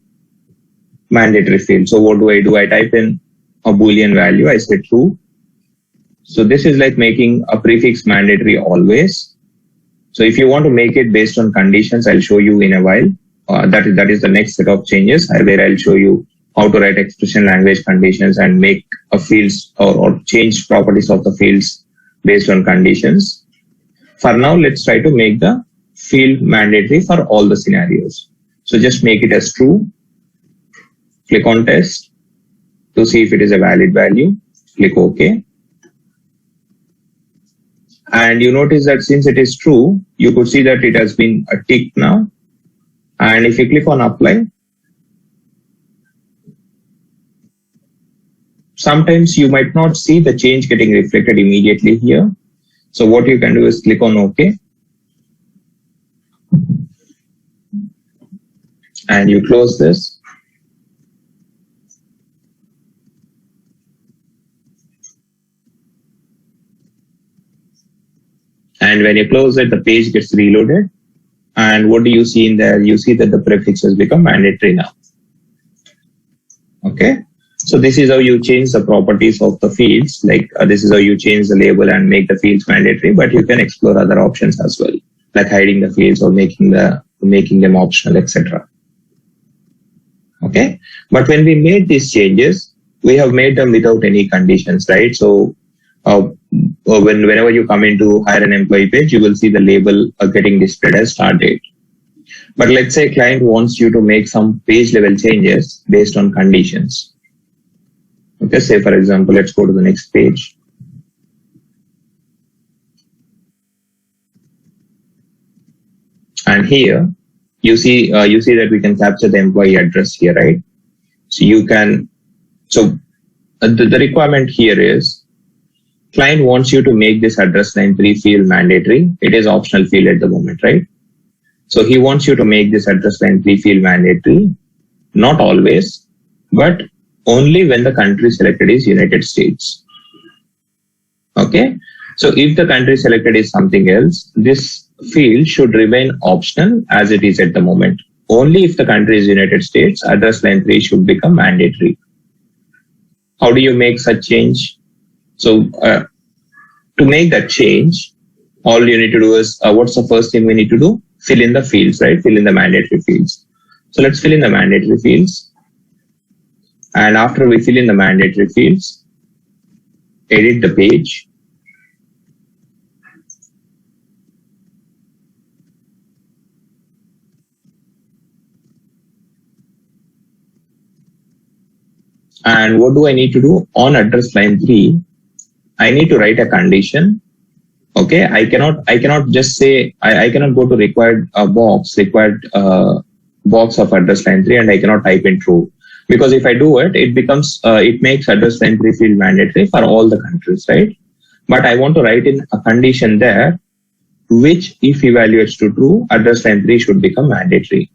mandatory field. So what do? I type in a Boolean value, I say true. So this is like making a prefix mandatory always. So if you want to make it based on conditions, I'll show you in a while. That is the next set of changes where I'll show you how to write expression language conditions and make a fields or change properties of the fields based on conditions. For now, let's try to make the field mandatory for all the scenarios. So just make it as true. Click on test to see if it is a valid value. Click OK. And you notice that since it is true, you could see that it has been a tick now. And if you click on apply, sometimes you might not see the change getting reflected immediately here. So what you can do is click on OK. And you close this. And when you close it, the page gets reloaded. And what do you see in there? You see that the prefix has become mandatory now. Okay. So this is how you change the properties of the fields. Like this is how you change the label and make the fields mandatory, but you can explore other options as well, like hiding the fields or making them optional, etc. Okay. But when we made these changes, we have made them without any conditions, right? So whenever you come into hire an employee page, you will see the label getting displayed as start date. But let's say client wants you to make some page level changes based on conditions. Okay, say for example, let's go to the next page. And here you see that we can capture the employee address here, right? So you can, the requirement here is client wants you to make this address line 3 field mandatory. It is optional field at the moment, right? So he wants you to make this address line 3 field mandatory, not always, but only when the country selected is United States. Okay. So if the country selected is something else, this field should remain optional as it is at the moment. Only if the country is United States, address line 3 should become mandatory. How do you make such change? So to make that change, all you need to do is, what's the first thing we need to do? Fill in the fields, right? Fill in the mandatory fields. So let's fill in the mandatory fields. And after we fill in the mandatory fields, edit the page. And what do I need to do? On address line 3, I need to write a condition. Okay, I cannot just say, I cannot go to required box of address line 3 and I cannot type in true. Because if I do it, it makes address line 3 field mandatory for all the countries, right? But I want to write in a condition there, which if evaluates to true, address line 3 should become mandatory.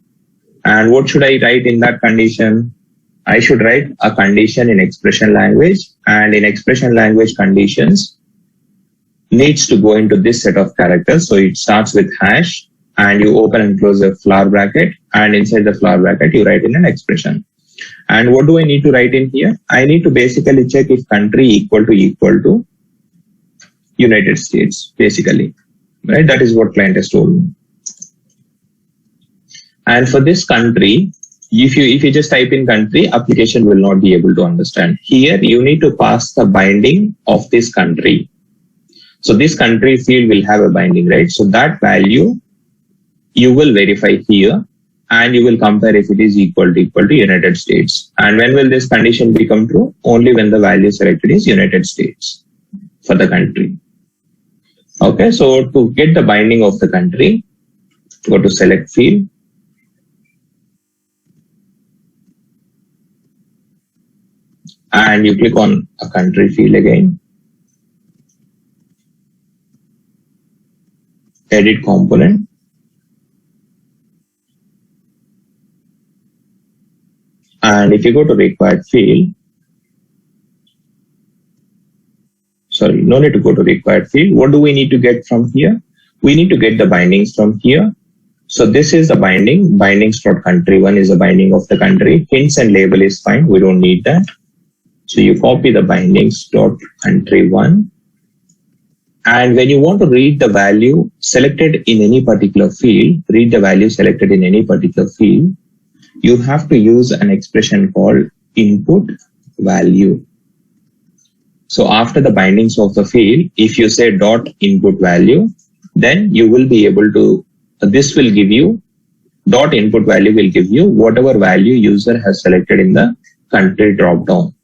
And what should I write in that condition? I should write a condition in expression language, and in expression language conditions needs to go into this set of characters. So it starts with hash and you open and close a flower bracket, and inside the flower bracket you write in an expression. And what do I need to write in here? I need to basically check if country equal to United States, basically, right? That is what client has told me. And for this country, if you just type in country, application will not be able to understand. Here you need to pass the binding of this country. So this country field will have a binding, right? So that value you will verify here, and you will compare if it is equal to United States. And when will this condition become true? Only when the value selected is United States for the country. Okay, so to get the binding of the country, go to select field. And you click on a country field again. Edit component. And if you go to required field, sorry, no need to go to required field. What do we need to get from here? We need to get the bindings from here. So this is the binding, bindings.country1 is the binding of the country. Hints and label is fine. We don't need that. So you copy the bindings.country1. And when you want to read the value selected in any particular field, you have to use an expression called input value. So after the bindings of the field, if you say dot input value, then you will be able to, this will give you, dot input value will give you whatever value user has selected in the country drop down.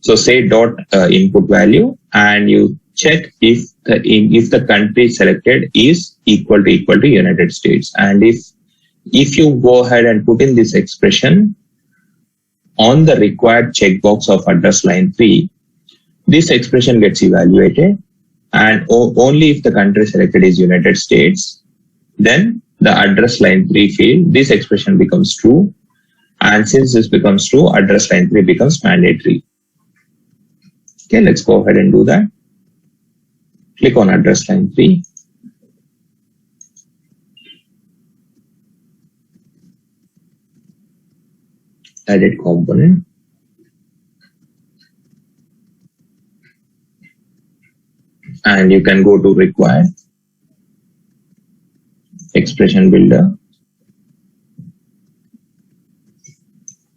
So say dot input value, and you check if the country selected is equal to United States. And if you go ahead and put in this expression on the required checkbox of address line 3, this expression gets evaluated, and only if the country selected is United States, then the address line 3 field, this expression becomes true. And since this becomes true, address line 3 becomes mandatory. Okay, let's go ahead and do that. Click on address line 3. Edit component. And you can go to required expression builder.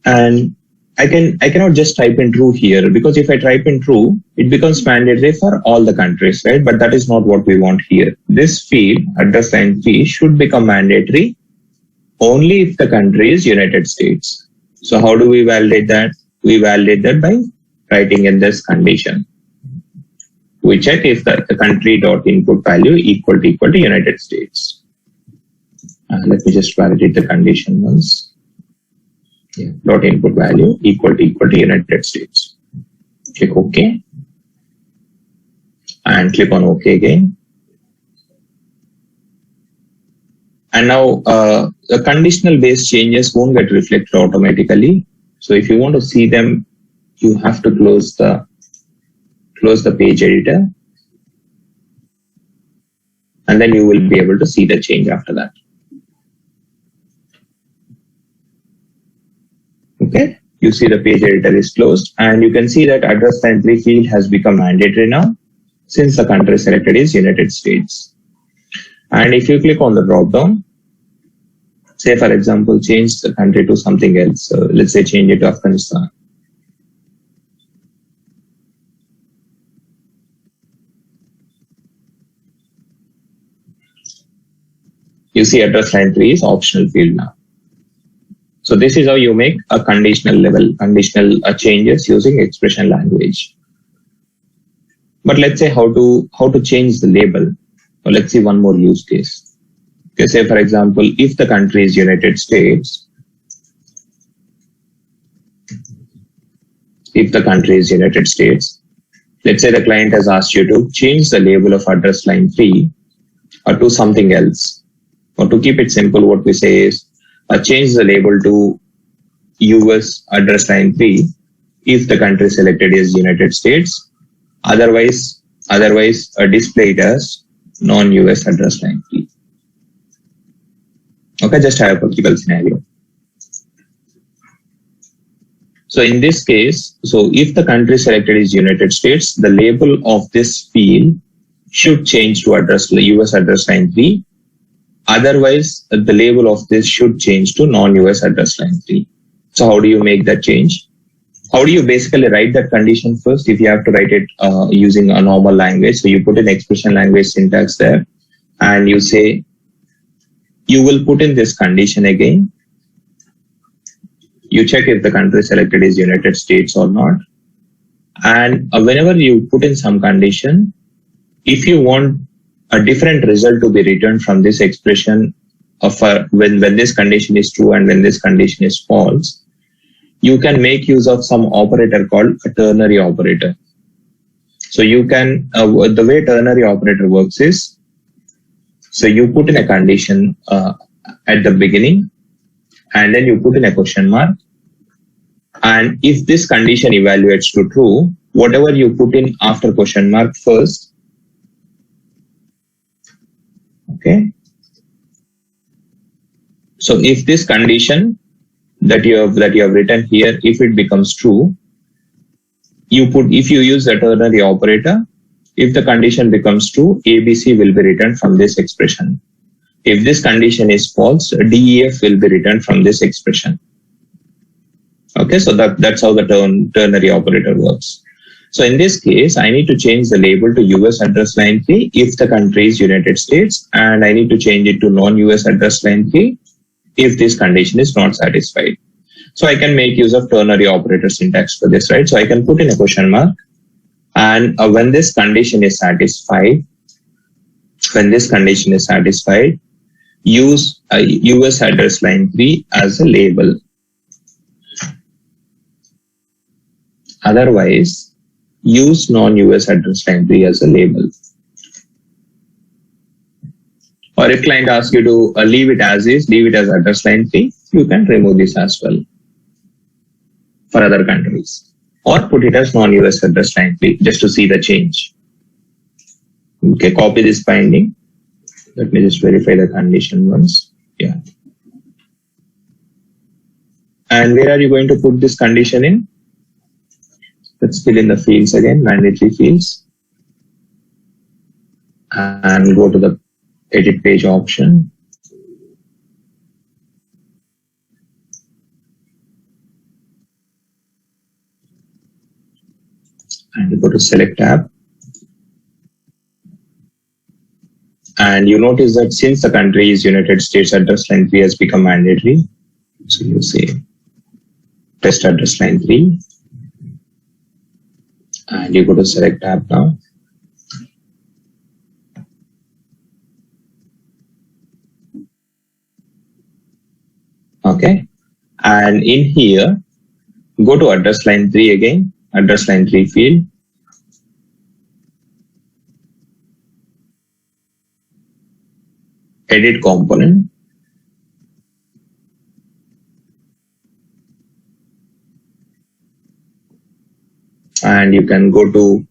And I cannot just type in true here, because if I type in true, it becomes mandatory for all the countries, right? But that is not what we want here. This field, address line 3, should become mandatory only if the country is United States. So how do we validate that? We validate that by writing in this condition. We check if the country dot input value equal to United States. Let me just validate the condition once. Yeah, dot input value equal to United States. Click OK. And click on OK again. And now the conditional based changes won't get reflected automatically. So if you want to see them, you have to close the page editor. And then you will be able to see the change after that. Okay, you see the page editor is closed, and you can see that address line 3 field has become mandatory now, since the country selected is United States. And if you click on the drop down, say for example, change the country to something else. So let's say change it to Afghanistan. You see address line 3 is optional field now. So this is how you make a conditional changes using expression language. But let's say how to change the label. Well, let's see one more use case. Okay, say for example, if the country is United States, let's say the client has asked you to change the label of address line 3 or to something else. Or to keep it simple, what we say is change the label to US address line 3 if the country selected is United States. Otherwise display it as non-US address line 3. Okay, just hypothetical scenario. So in this case, so if the country selected is United States, the label of this field should change to address US address line 3. Otherwise, the label of this should change to non-US address line 3. So how do you make that change? How do you basically write that condition first if you have to write it using a normal language? So you put in expression language syntax there and you say, you will put in this condition again. You check if the country selected is United States or not. And whenever you put in some condition, if you want a different result to be returned from this expression of when this condition is true and when this condition is false, you can make use of some operator called a ternary operator. So you can, the way ternary operator works is, so you put in a condition at the beginning, and then you put in a question mark. And if this condition evaluates to true, whatever you put in after question mark first, okay. So if this condition that you have written here, if it becomes true, if you use the ternary operator, if the condition becomes true, ABC will be written from this expression. If this condition is false, DEF will be written from this expression. Okay, so that's how the ternary operator works. So in this case, I need to change the label to US address line 3 if the country is United States, and I need to change it to non-US address line 3 if this condition is not satisfied. So I can make use of ternary operator syntax for this, right? So I can put in a question mark, and when this condition is satisfied, use US address line 3 as a label. Otherwise, use non-US address line 3 as a label. Or if client asks you to leave it as is, leave it as address line 3, you can remove this as well for other countries. Or put it as non-US address line 3 just to see the change. Okay, copy this binding. Let me just verify the condition once. Yeah. And where are you going to put this condition in? Let's fill in the fields again, mandatory fields. And go to the edit page option. And you go to select tab. And you notice that since the country is United States, address line 3 has become mandatory. So you say test address line 3. And you go to select tab now. Okay. And in here, go to address line 3 again, address line 3 field. Edit component. And you can go to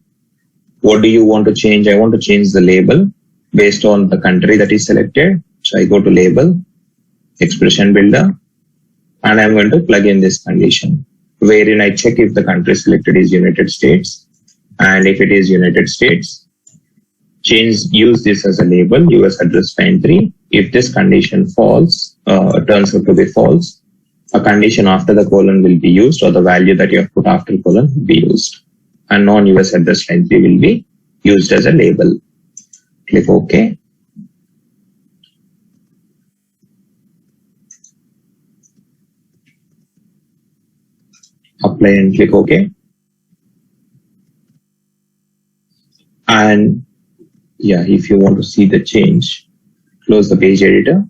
what do you want to change? I want to change the label based on the country that is selected. So I go to label, expression builder, and I'm going to plug in this condition wherein I check if the country selected is United States. And if it is United States, use this as a label, US address line 3. If this condition false, turns out to be false, a condition after the colon will be used, or the value that you have put after colon will be used. And non-US address line 3 will be used as a label. Click OK. Apply and click OK. And yeah, if you want to see the change, close the page editor.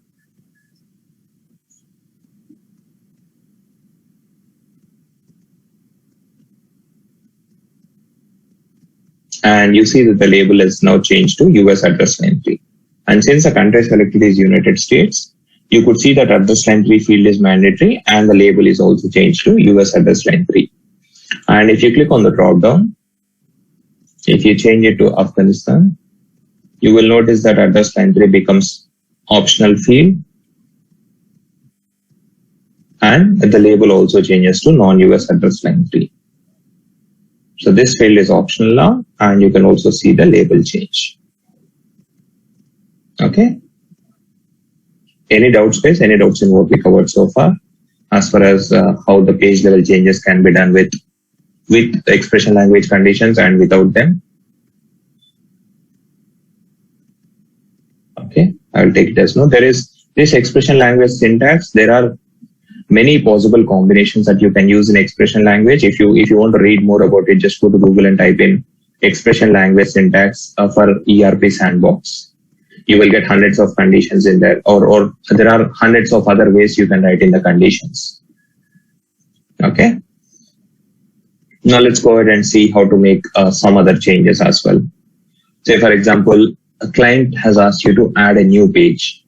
And you see that the label is now changed to US address line 3. And since the country selected is United States, you could see that address line 3 field is mandatory and the label is also changed to US address line 3. And if you click on the drop down, if you change it to Afghanistan, you will notice that address line 3 becomes optional field and the label also changes to non-US address line 3. So this field is optional now, and you can also see the label change. Okay. Any doubts, guys? Any doubts in what we covered so far, as far as how the page level changes can be done with the expression language conditions and without them? Okay, I will take it as no. There is this expression language syntax. There are many possible combinations that you can use in expression language. If you want to read more about it, just go to Google and type in expression language syntax for ERP sandbox. You will get hundreds of conditions in there, or there are hundreds of other ways you can write in the conditions. Okay. Now let's go ahead and see how to make some other changes as well. Say, for example, a client has asked you to add a new page.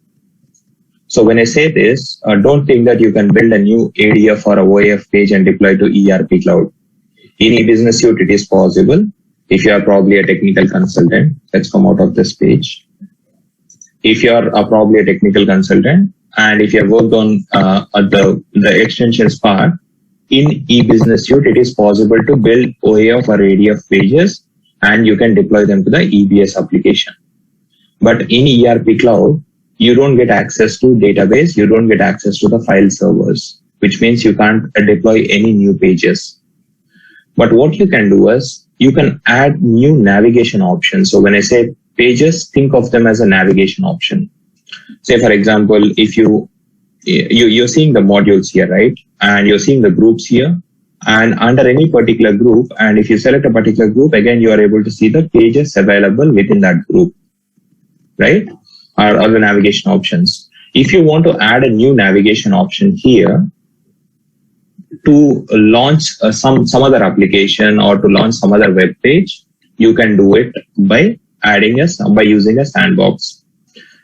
So when I say this, don't think that you can build a new ADF or a OAF page and deploy to ERP Cloud. In eBusiness Suite, it is possible. If you are probably a technical consultant, let's come out of this page. If you are probably a technical consultant, and if you have worked on the extensions part, in eBusiness Suite, it is possible to build OAF or ADF pages, and you can deploy them to the EBS application. But in ERP Cloud, you don't get access to database, you don't get access to the file servers, which means you can't deploy any new pages. But what you can do is, you can add new navigation options. So when I say pages, think of them as a navigation option. Say, for example, if you're seeing the modules here, right? And you're seeing the groups here, and under any particular group, and if you select a particular group, again, you are able to see the pages available within that group, right? Or the navigation options. If you want to add a new navigation option here to launch some other application or to launch some other web page, you can do it by using a sandbox.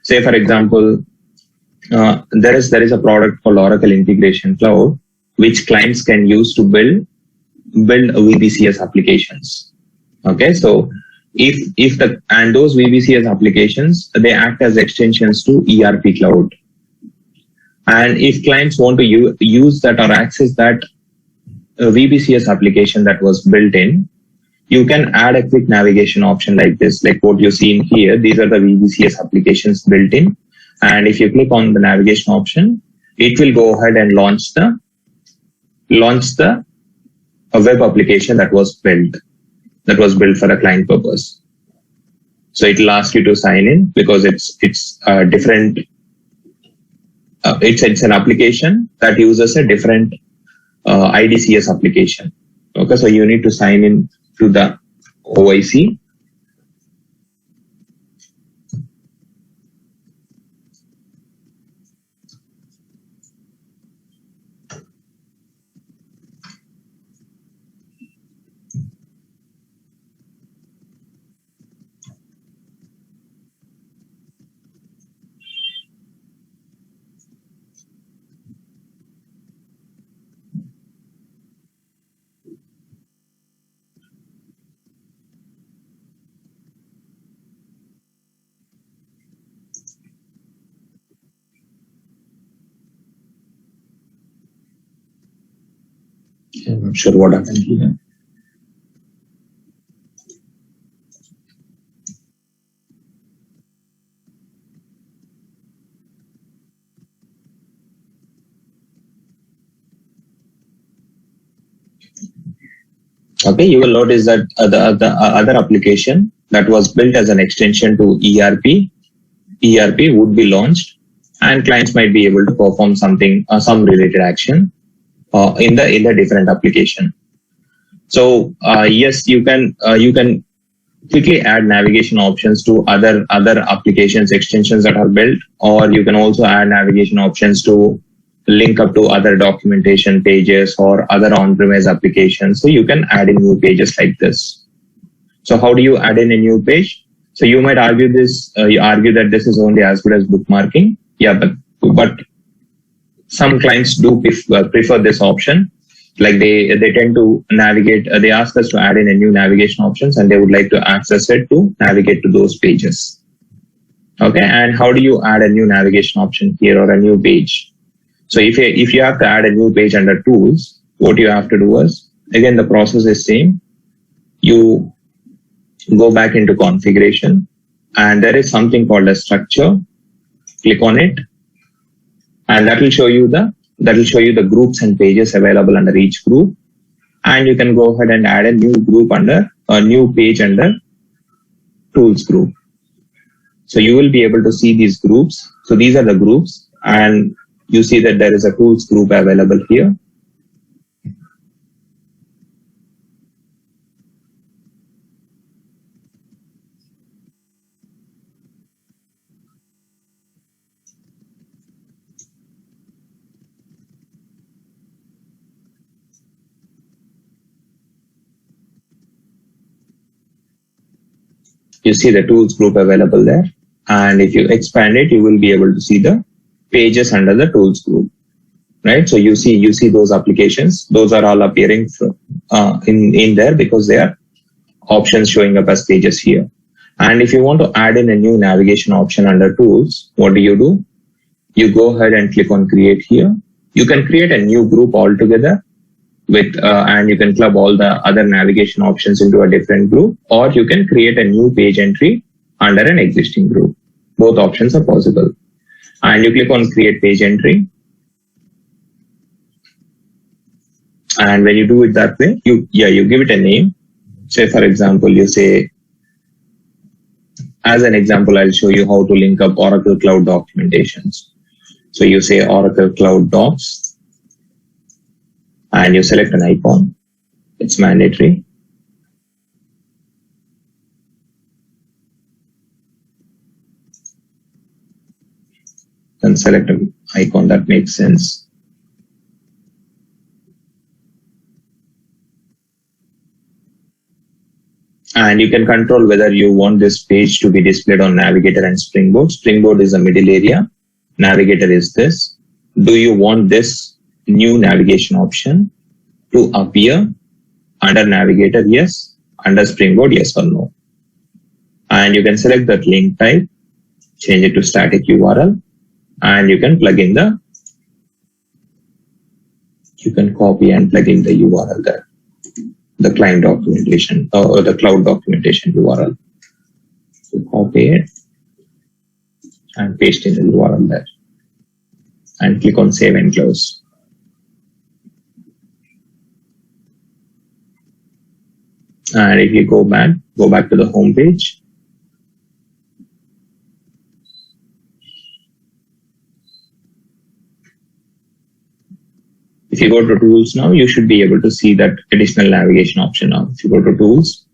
Say, for example, there is a product called Oracle Integration Cloud, which clients can use to build VBCS applications. Okay, so and those VBCS applications, they act as extensions to ERP Cloud. And if clients want to use that or access that VBCS application that was built in, you can add a quick navigation option like this, like what you see in here. These are the VBCS applications built in. And if you click on the navigation option, it will go ahead and launch the web application that was built for a client purpose. So it will ask you to sign in because it's different. It's an application that uses a different IDCS application. Okay, so you need to sign in to the OIC. I'm not sure what happened here. Okay, you will notice that the other application that was built as an extension to ERP would be launched, and clients might be able to perform some related action in the different application. So yes, you can quickly add navigation options to other applications extensions that are built, or you can also add navigation options to link up to other documentation pages or other on-premise applications. So you can add in new pages like this. So how do you add in a new page? So you might argue this. You argue that this is only as good as bookmarking. Yeah, but some clients do prefer this option. Like they tend to navigate. They ask us to add in a new navigation options, and they would like to access it to navigate to those pages. Okay, and how do you add a new navigation option here or a new page? So if you have to add a new page under tools, what you have to do is, again, the process is same. You go back into configuration and there is something called a structure. Click on it and that will show you the groups and pages available under each group. And you can go ahead and add a new page under tools group. So you will be able to see these groups. So these are the groups and you see that there is a tools group available here. You see the tools group available there. And if you expand it, you will be able to see the pages under the tools group, right? So you see those applications. Those are all appearing in there because they are options showing up as pages here. And if you want to add in a new navigation option under tools, what do? You go ahead and click on create here. You can create a new group altogether and you can club all the other navigation options into a different group, or you can create a new page entry under an existing group. Both options are possible. And you click on create page entry. And when you do it that way, you give it a name. Say, for example, you say, as an example, I'll show you how to link up Oracle Cloud documentations. So you say Oracle Cloud Docs. And you select an icon. It's mandatory. And select an icon that makes sense. And you can control whether you want this page to be displayed on Navigator and Springboard. Springboard is the middle area. Navigator is this. Do you want this new navigation option to appear under Navigator? Yes. Under Springboard? Yes or no. And you can select that link type, change it to static URL, and you can copy and plug in the URL there, the client documentation or the cloud documentation URL. So copy it and paste in the URL there and click on save and close. And if you go back to the home page. If you go to tools now, you should be able to see that additional navigation option now. If you go to tools,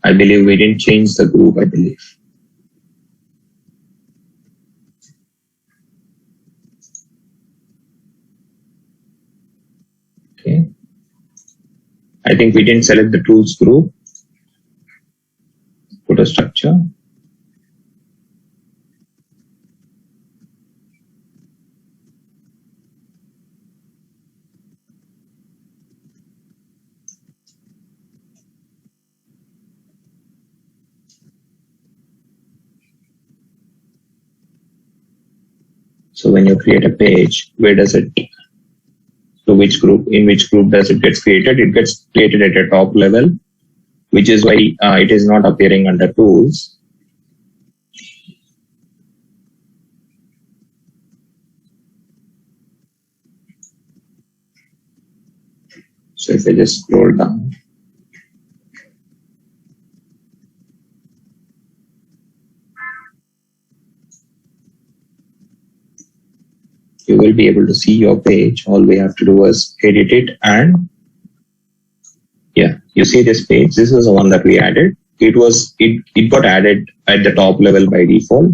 I believe we didn't change the group, I believe. Okay. I think we didn't select the tools group. Put a structure. So when you create a page, where does it, so in which group does it get created? It gets created at a top level, which is why it is not appearing under tools. So if I just scroll down, you will be able to see your page. All we have to do is edit it, and yeah, you see this page. This is the one that we added. It got added at the top level by default.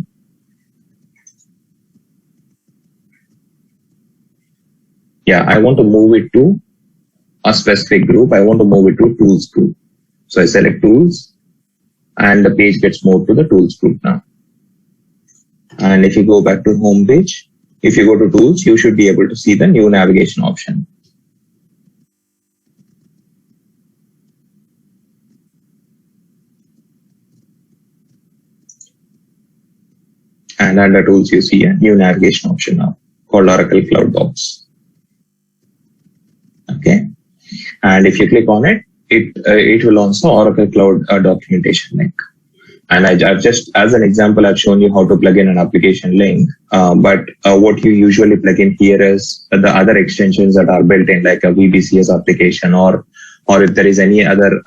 Yeah, I want to move it to a specific group. I want to move it to tools group. So I select tools and the page gets moved to the tools group now. And if you go back to home page, if you go to tools, you should be able to see the new navigation option. And under tools, you see a new navigation option now called Oracle Cloud Docs. Okay. And if you click on it, it will also Oracle Cloud documentation link. And I've just, as an example, I've shown you how to plug in an application link. But what you usually plug in here is the other extensions that are built in, like a VBCS application, or if there is any other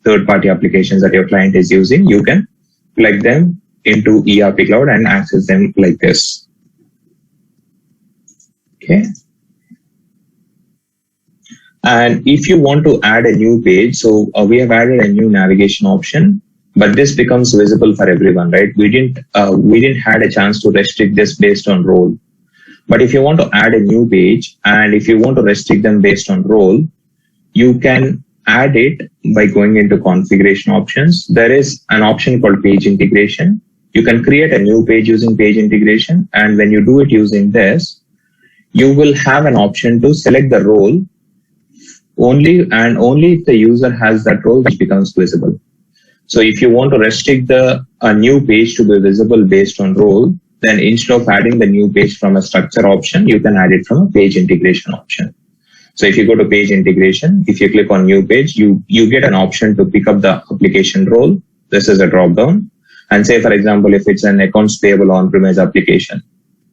third-party applications that your client is using, you can plug them into ERP Cloud and access them like this. Okay. And if you want to add a new page, so we have added a new navigation option. But this becomes visible for everyone, right? We didn't had a chance to restrict this based on role. But if you want to add a new page and if you want to restrict them based on role, you can add it by going into configuration options. There is an option called page integration. You can create a new page using page integration. And when you do it using this, you will have an option to select the role only if the user has that role, which becomes visible. So if you want to restrict a new page to be visible based on role, then instead of adding the new page from a structure option, you can add it from a page integration option. So if you go to page integration, if you click on new page, you get an option to pick up the application role. This is a drop down. And say, for example, if it's an accounts payable on-premise application,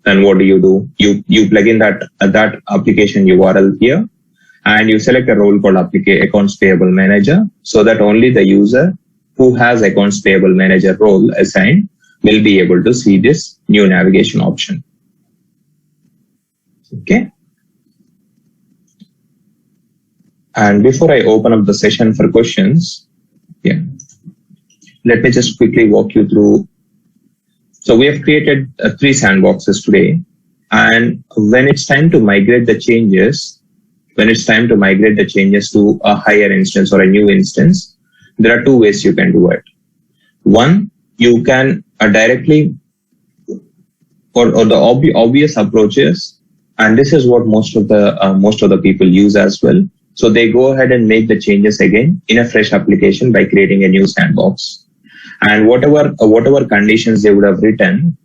then what do? You plug in that application URL here, and you select a role called accounts payable manager, so that only the user who has accounts payable manager role assigned will be able to see this new navigation option. Okay. And before I open up the session for questions, let me just quickly walk you through. So we have created 3 sandboxes today. And when it's time to migrate the changes, to a higher instance or a new instance, there are 2 ways you can do it. One, you can directly, or the obvious approaches, and this is what most of the people use as well. So they go ahead and make the changes again in a fresh application by creating a new sandbox. And whatever conditions they would have written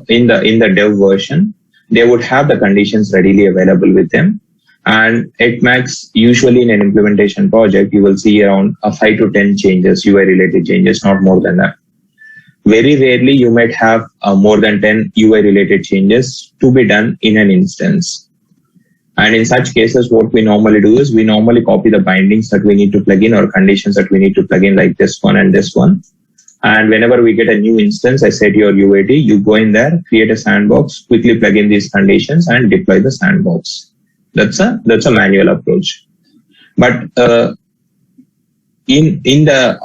in the dev version, they would have the conditions readily available with them. And at max, usually in an implementation project, you will see around 5 to 10 changes, UI related changes, not more than that. Very rarely you might have more than 10 UI related changes to be done in an instance. And in such cases, what we normally do is we normally copy the bindings that we need to plug in or conditions that we need to plug in, like this one and this one. And whenever we get a new instance, I said your UAT, you go in there, create a sandbox, quickly plug in these conditions and deploy the sandbox. That's a manual approach. But in the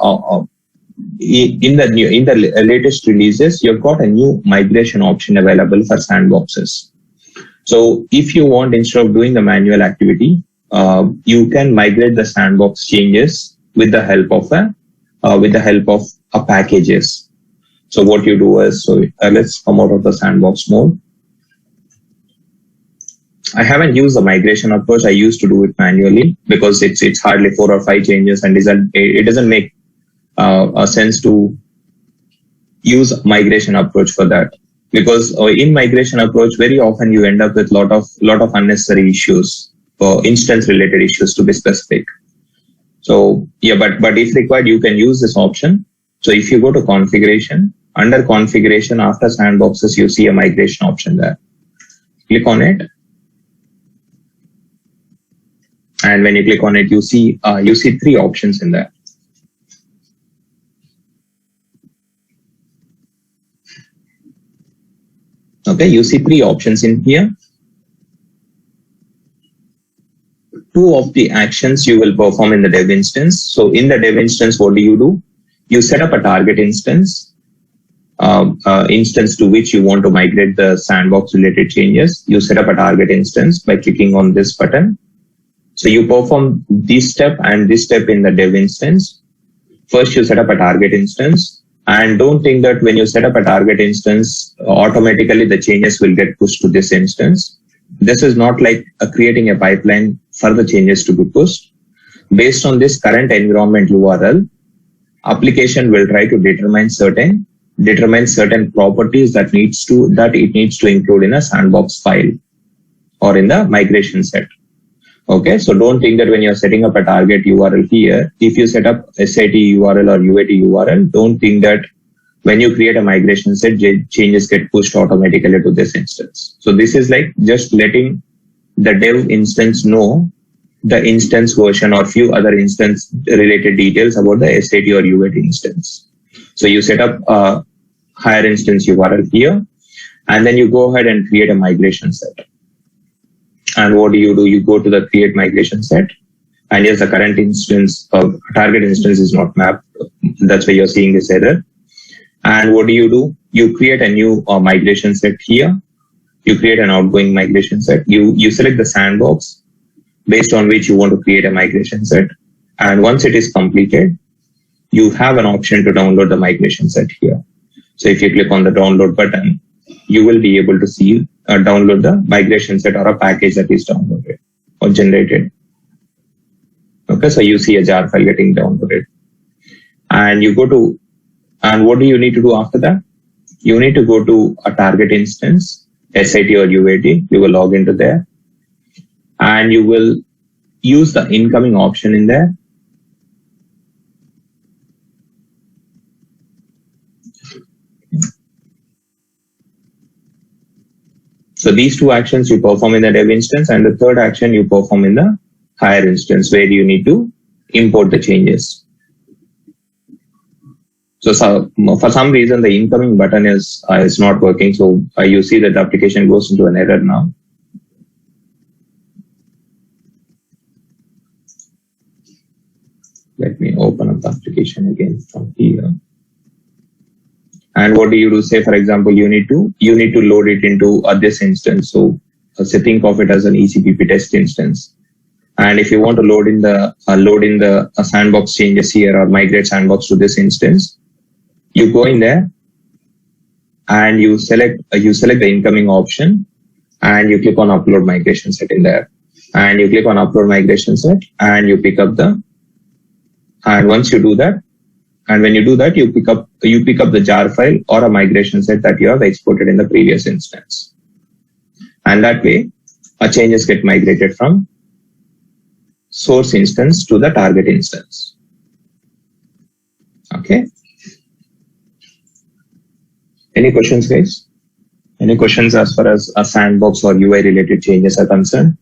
latest releases, you've got a new migration option available for sandboxes. So if you want, instead of doing the manual activity, you can migrate the sandbox changes with the help of packages. So what you do is, let's come out of the sandbox mode. I haven't used the migration approach. I used to do it manually because it's hardly 4 or 5 changes, and it doesn't make sense to use migration approach for that. Because in migration approach, very often you end up with lot of unnecessary issues, or instance related issues to be specific. So but if required, you can use this option. So if you go to configuration, under configuration after sandboxes, you see a migration option there. Click on it. And when you click on it, you see 3 options in there. Okay, you see 3 options in here. 2 of the actions you will perform in the dev instance. So in the dev instance, what do? You set up a target instance, instance to which you want to migrate the sandbox related changes. You set up a target instance by clicking on this button. So you perform this step and this step in the dev instance. First, you set up a target instance. And don't think that when you set up a target instance, automatically the changes will get pushed to this instance. This is not like creating a pipeline for the changes to be pushed. Based on this current environment URL, application will try to determine certain determines certain properties that it needs to include in a sandbox file or in the migration set. Okay, so don't think that when you're setting up a target URL here, if you set up SAT URL or UAT URL, don't think that when you create a migration set, changes get pushed automatically to this instance. So this is like just letting the dev instance know the instance version or few other instance related details about the SAT or UAT instance. So you set up a higher instance URL here, and then you go ahead and create a migration set. And what do? You go to the create migration set, and yes, the current instance of target instance is not mapped. That's why you're seeing this error. And what do? You create a new migration set here. You create an outgoing migration set. You select the sandbox based on which you want to create a migration set. And once it is completed, you have an option to download the migration set here. So if you click on the download button, you will be able to see download the migration set or a package that is downloaded or generated. Okay, so you see a jar file getting downloaded. And you go to, and what do you need to do after that? You need to go to a target instance, SAT or UAT. You will log into there, and you will use the incoming option in there. So these two actions you perform in the dev instance, and the third action you perform in the higher instance where you need to import the changes. So for some reason the incoming button is not working. So you see that the application goes into an error now. Let me open up the application again from here. And what do you do? Say, for example, you need to load it into this instance. So think of it as an ECPP test instance. And if you want to load in the sandbox changes here or migrate sandbox to this instance, you go in there and you select the incoming option, and you click on upload migration set in there, and you click on upload migration set, and you pick up and once you do that, and when you do that, you pick up the jar file or a migration set that you have exported in the previous instance. And that way, changes get migrated from source instance to the target instance. Okay. Any questions, guys? Any questions as far as a sandbox or UI related changes are concerned?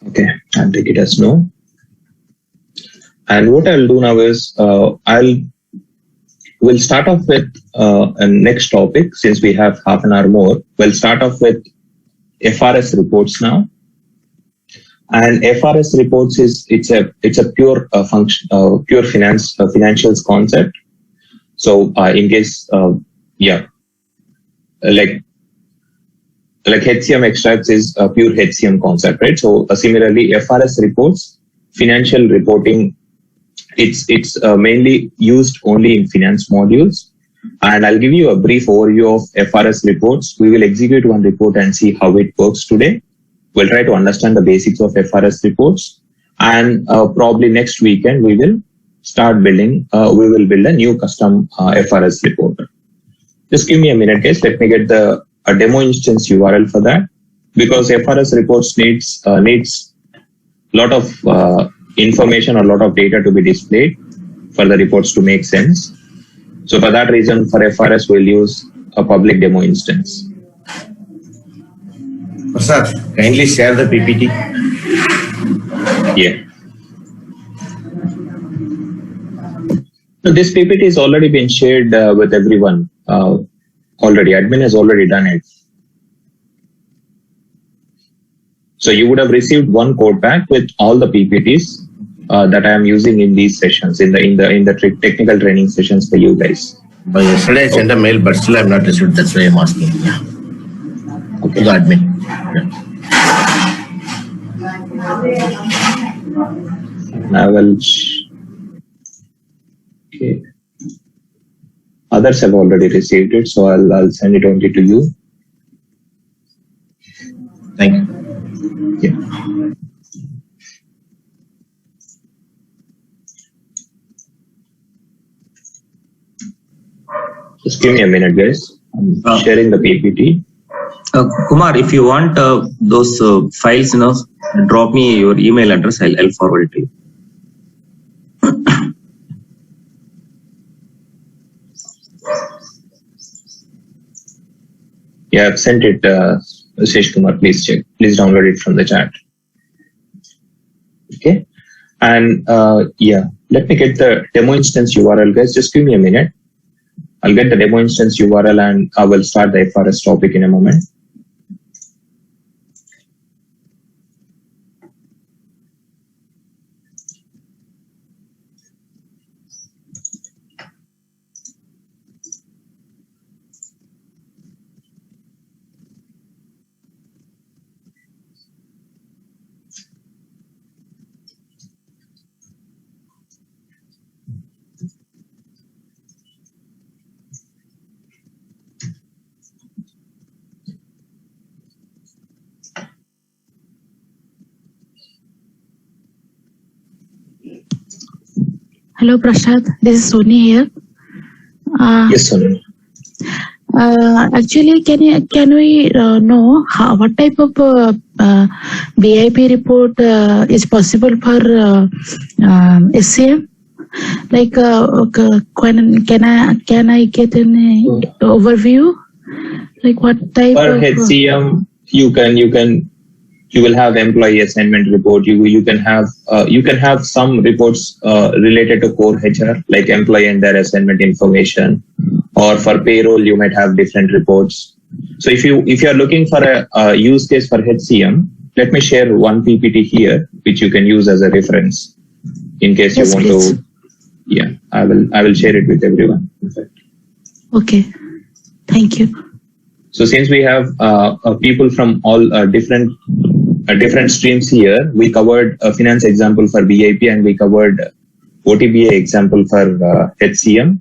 Okay, I'll take it as no. And what I'll do now is we'll start off with a next topic. Since we have half an hour more, we'll start off with FRS reports now. And FRS reports it's a pure function, pure financials concept. So in case like HCM extracts is a pure HCM concept, right? So similarly, FRS reports, financial reporting, it's mainly used only in finance modules. And I'll give you a brief overview of FRS reports. We will execute one report and see how it works today. We'll try to understand the basics of FRS reports, and probably next weekend we will start building. We will build a new custom FRS report. Just give me a minute, guys. Let me get a demo instance URL for that, because FRS reports needs a lot of information or a lot of data to be displayed for the reports to make sense. So for that reason, for FRS, we'll use a public demo instance.
Sir, kindly share the PPT.
Yeah. So this PPT has already been shared with everyone. Already, admin has already done it. So you would have received one code pack with all the PPTs that I am using in these sessions, in the technical training sessions for you guys.
But yesterday I sent a mail, but still I have not received. That's why I'm asking. Yeah. Okay. To the admin.
I will. Okay. Others have already received it, so I'll send it only to you.
Thank you.
Yeah. Just give me a minute, guys. I'm sharing the PPT.
Kumar, if you want those files, drop me your email address. I'll forward it to you.
Yeah, I've sent it, Sesh Kumar. Please check. Please download it from the chat. Okay. And yeah, let me get the demo instance URL, guys. Just give me a minute. I'll get the demo instance URL and I will start the FRS topic in a moment.
Hello, Prashad. This is Soni here.
Yes, Soni.
Actually, can we know what type of BIP report is possible for SCM? Like, can I get an overview? Like, what type
For
of
HCM, you will have employee assignment report. You can have some reports related to core HR, like employee and their assignment information, or for payroll you might have different reports. So if you are looking for a use case for HCM, let me share one PPT here which you can use as a reference in case
Yes,
you want
please.
to. Yeah, I will share it with everyone. In fact.
Okay, thank you.
So since we have people from all different streams here, we covered a finance example for BIP and we covered OTBA example for HCM.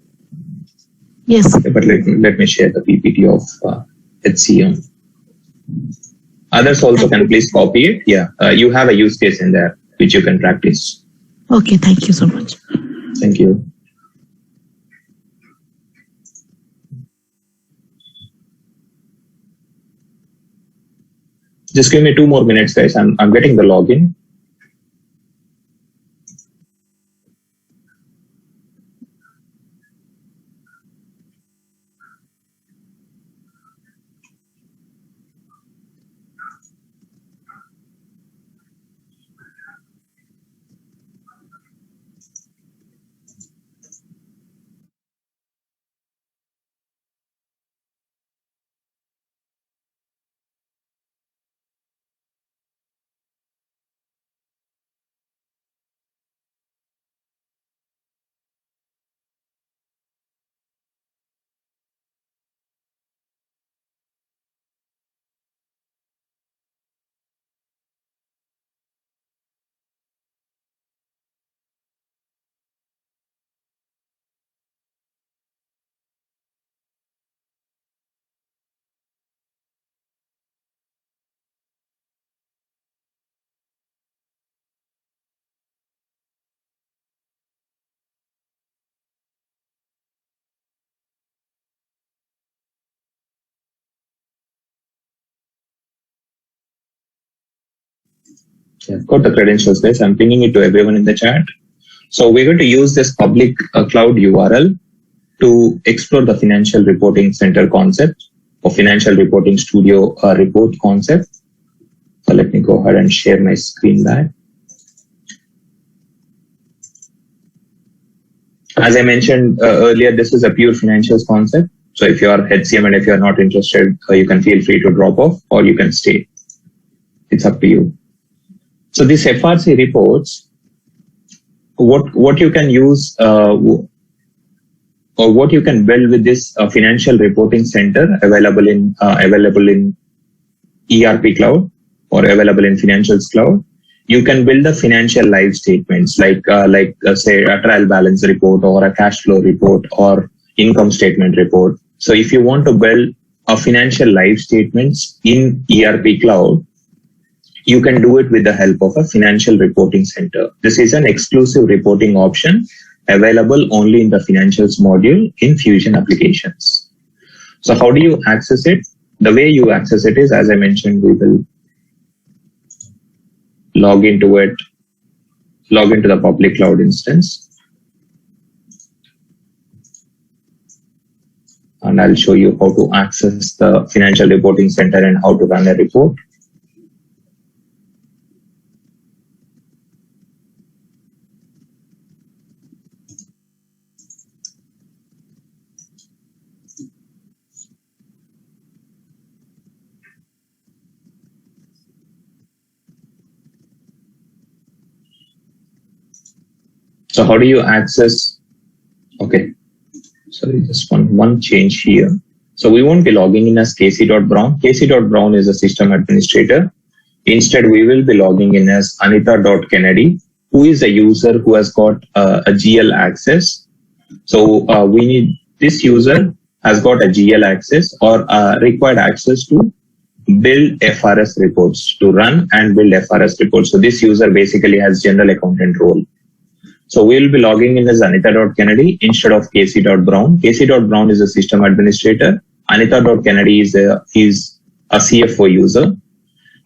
Yes.
But let me share the PPT of HCM. Others also can please copy it. Yeah, you have a use case in there which you can practice.
Okay, thank you so much.
Thank you. Just give me 2 more minutes, guys. I'm getting the login. Yeah, I've got the credentials, guys. I'm pinging it to everyone in the chat. So we're going to use this public cloud URL to explore the financial reporting center concept or financial reporting studio report concept. So let me go ahead and share my screen back. As I mentioned earlier, this is a pure financials concept. So if you are HCM and if you are not interested, you can feel free to drop off or you can stay. It's up to you. So these FRC reports, what you can use or what you can build with this financial reporting center available in ERP cloud or available in financials cloud. You can build the financial live statements like say a trial balance report or a cash flow report or income statement report. So if you want to build a financial live statements in ERP cloud, you can do it with the help of a financial reporting center. This is an exclusive reporting option available only in the financials module in Fusion applications. So how do you access it? The way you access it is, as I mentioned, we will log into it, log into the public cloud instance. And I'll show you how to access the financial reporting center and how to run a report. So how do you access? Okay. Sorry, just one change here. So we won't be logging in as Casey.Brown. Casey.Brown is a system administrator. Instead, we will be logging in as Anita.Kennedy, who is a user who has got a GL access. So we need, this user has got a GL access or required access to build FRS reports, to run and build FRS reports. So this user basically has general accountant role. So we'll be logging in as Anita.Kennedy instead of Casey.Brown. Casey.Brown is a system administrator. Anita.Kennedy is a CFO user,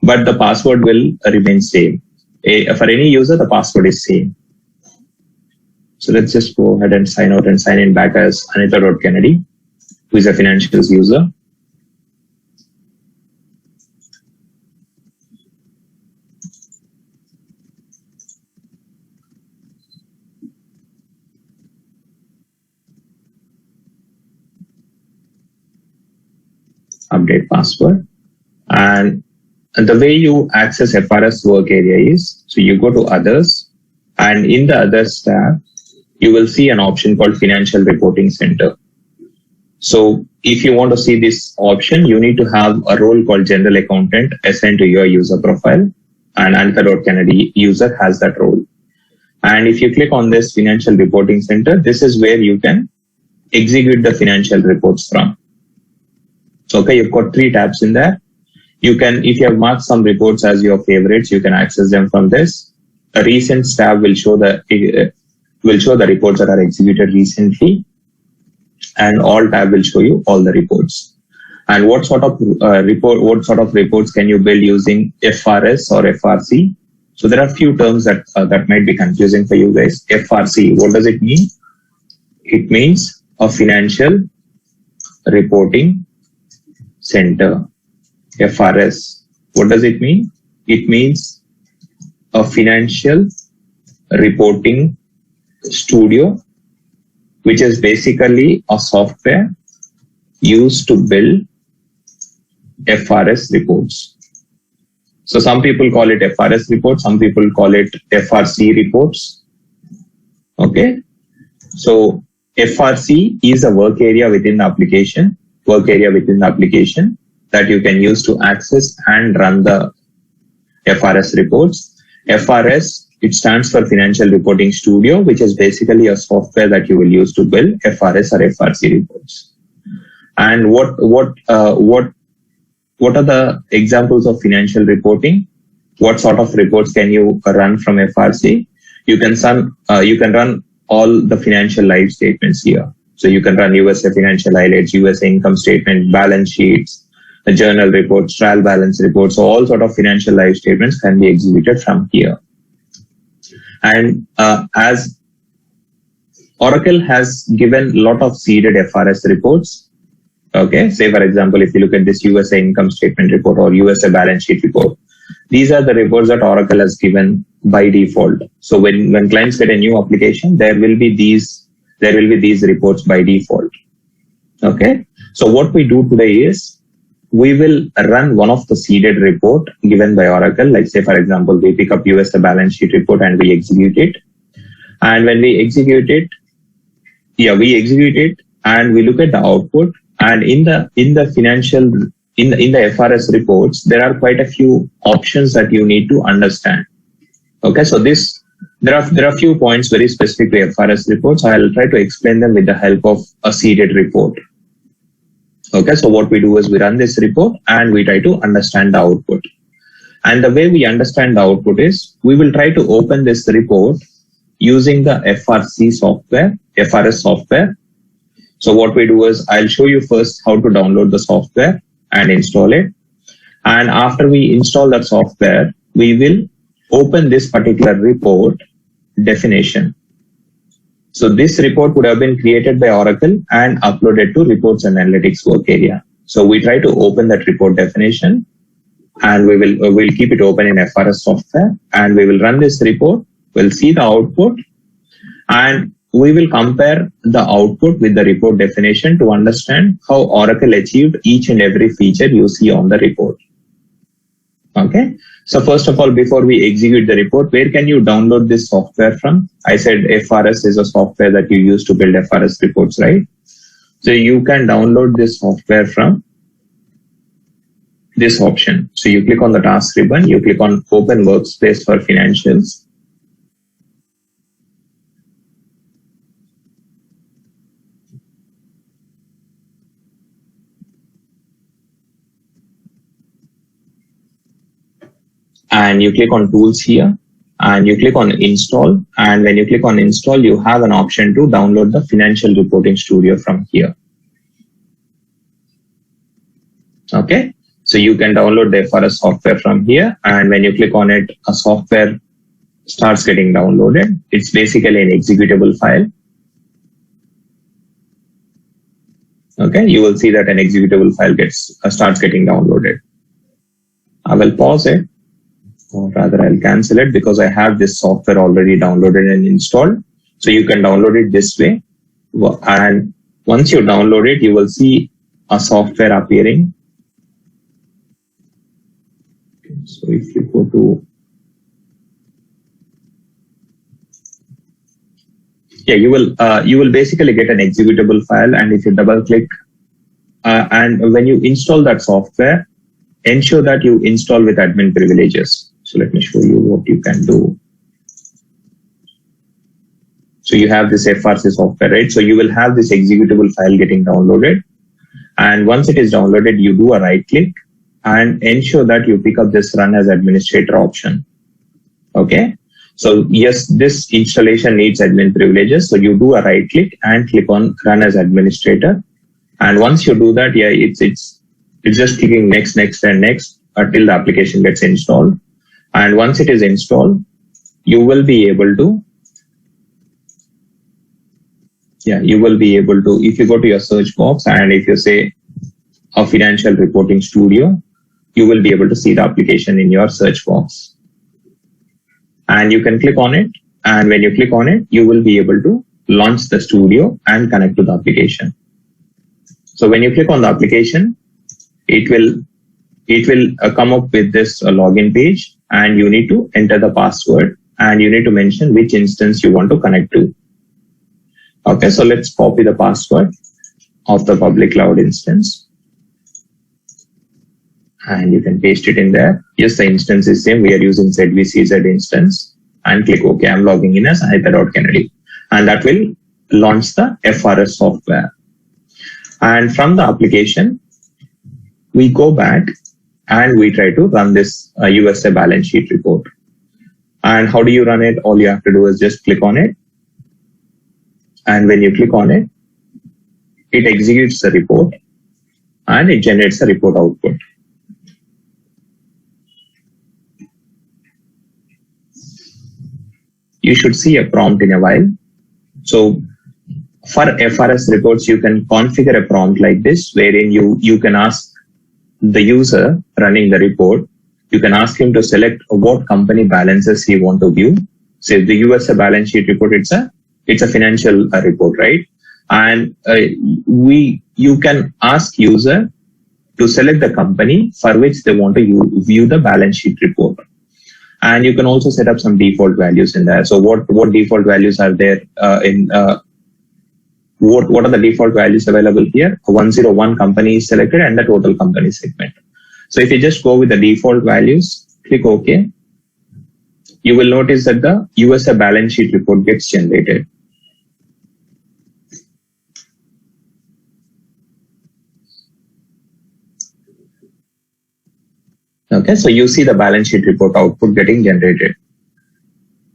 but the password will remain same. For any user, the password is same. So let's just go ahead and sign out and sign in back as Anita.Kennedy, who is a financials user. Update password. And the way you access FRS work area is, so you go to others, and in the others tab, you will see an option called Financial Reporting Center. So if you want to see this option, you need to have a role called General Accountant assigned to your user profile, and Anita.Kennedy user has that role. And if you click on this Financial Reporting Center, this is where you can execute the financial reports from. So, okay, you've got 3 tabs in there. You can, if you have marked some reports as your favorites, you can access them from this. A recent tab will show the reports that are executed recently, and all tab will show you all the reports. And what sort of reports can you build using FRS or FRC? So there are a few terms that might be confusing for you guys. FRC, what does it mean? It means a financial reporting center. FRS, what does it mean? It means a financial reporting studio, which is basically a software used to build FRS reports. So some people call it FRS reports, some people call it FRC reports. Okay. So FRC is a work area within the application, that you can use to access and run the FRS reports. FRS, it stands for Financial Reporting Studio, which is basically a software that you will use to build FRS or FRC reports. And what are the examples of financial reporting? What sort of reports can you run from FRC? You can run all the financial live statements here. So you can run USA financial highlights, USA income statement, balance sheets, the journal reports, trial balance reports. So all sort of financial live statements can be executed from here. And as Oracle has given a lot of seeded FRS reports. Okay, say for example, if you look at this USA income statement report or USA balance sheet report, these are the reports that Oracle has given by default. So when clients get a new application, there will be these reports by default. Okay, so what we do today is we will run one of the seeded report given by Oracle. Like say for example, we pick up USA balance sheet report and we execute it. And when we execute it, and we look at the output. And in the FRS reports, there are quite a few options that you need to understand. Okay, so there are a few points very specific to FRS reports. I'll try to explain them with the help of a seeded report. Okay, so what we do is we run this report and we try to understand the output. And the way we understand the output is we will try to open this report using the FRS software. So what we do is I'll show you first how to download the software and install it. And after we install that software, we will open this particular report definition. So this report would have been created by Oracle and uploaded to reports and analytics work area. So we try to open that report definition, and we'll keep it open in FRS software, and we will run this report. We'll see the output, and we will compare the output with the report definition to understand how Oracle achieved each and every feature you see on the report. Okay. So first of all, before we execute the report, where can you download this software from? I said FRS is a software that you use to build FRS reports, right? So you can download this software from this option. So you click on the task ribbon, you click on Open Workspace for Financials. And you click on Tools here, and you click on Install. And when you click on Install, you have an option to download the Financial Reporting Studio from here. Okay, so you can download the FRS software from here, and when you click on it, a software starts getting downloaded. It's basically an executable file. Okay, you will see that an executable file starts getting downloaded. I will pause it. Or rather, I'll cancel it because I have this software already downloaded and installed. So you can download it this way. And once you download it, you will see a software appearing. So if you go to, you will basically get an executable file. And if you double click, and when you install that software, ensure that you install with admin privileges. So let me show you what you can do. So you have this FRC software, right? So you will have this executable file getting downloaded. And once it is downloaded, you do a right click and ensure that you pick up this Run as Administrator option. Okay. So yes, this installation needs admin privileges. So you do a right click and click on Run as Administrator. And once you do that, it's just clicking next, and next until the application gets installed. And once it is installed, you will be able to, if you go to your search box and if you say a Financial Reporting Studio, you will be able to see the application in your search box. And you can click on it. And when you click on it, you will be able to launch the studio and connect to the application. So when you click on the application, it will come up with this login page, and you need to enter the password, and you need to mention which instance you want to connect to. Okay, so let's copy the password of the public cloud instance, and you can paste it in there. Yes, the instance is same. We are using ZVCZ instance, and click OK. I'm logging in as Anita.Kennedy, and that will launch the FRS software. And from the application, we go back and we try to run this USA balance sheet report. And how do you run it? All you have to do is just click on it. And when you click on it, it executes the report and it generates a report output. You should see a prompt in a while. So for FRS reports, you can configure a prompt like this, wherein you can ask the user running the report, you can ask him to select what company balances he want to view. Say the USA balance sheet report, it's a financial report, right? And you can ask user to select the company for which they want to view the balance sheet report. And you can also set up some default values in there. So what default values are there what are the default values available here? 101 company is selected and the total company segment. So if you just go with the default values, click OK, you will notice that the USA balance sheet report gets generated. Okay, so you see the balance sheet report output getting generated.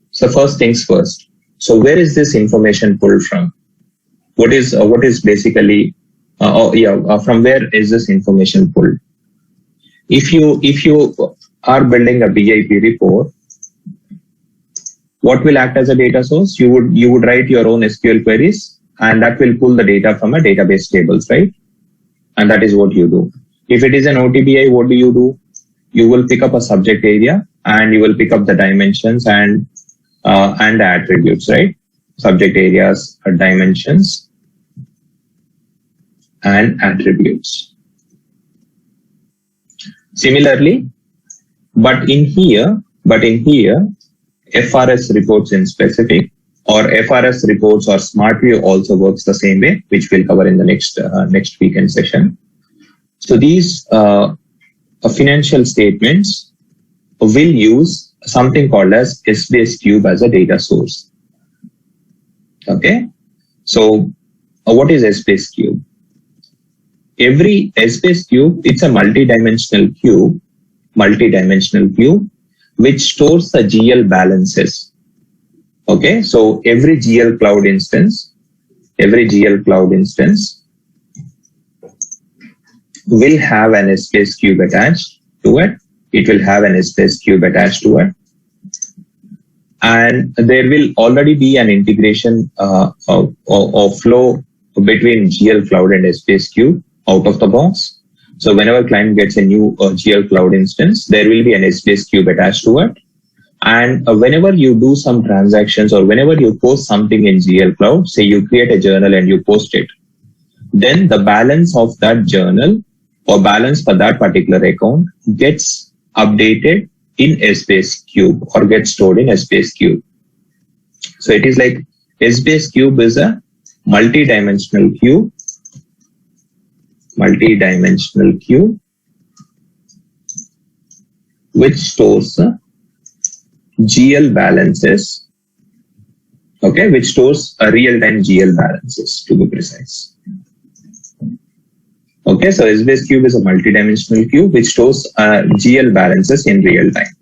So first things first. So where is this information pulled from? What is basically from where is this information pulled? If you are building a BIP report, what will act as a data source? You would write your own SQL queries, and that will pull the data from a database tables, right? And that is what you do. If it is an OTBI, what do? You will pick up a subject area and you will pick up the dimensions and the attributes, right? Subject areas, dimensions, and attributes. Similarly, but in here, FRS reports in specific, or FRS reports or SmartView also works the same way, which we'll cover in the next weekend session. So these financial statements will use something called as Essbase Cube as a data source. Okay, so what is Essbase Cube? Every Essbase Cube, it's a multi-dimensional cube, which stores the GL balances. Okay, so every GL cloud instance will have an Essbase Cube attached to it. It will have an Essbase Cube attached to it. And there will already be an integration or flow between GL Cloud and Essbase Cube out of the box. So whenever client gets a new GL Cloud instance, there will be an Essbase Cube attached to it. And whenever you do some transactions or whenever you post something in GL Cloud, say you create a journal and you post it, then the balance of that journal or balance for that particular account gets updated in Essbase Cube or gets stored in Essbase Cube. So it is like Essbase Cube is a multi-dimensional cube which stores GL balances, okay, which stores a real-time GL balances, to be precise. Okay, so Essbase Cube is a multi-dimensional cube which stores GL balances in real time.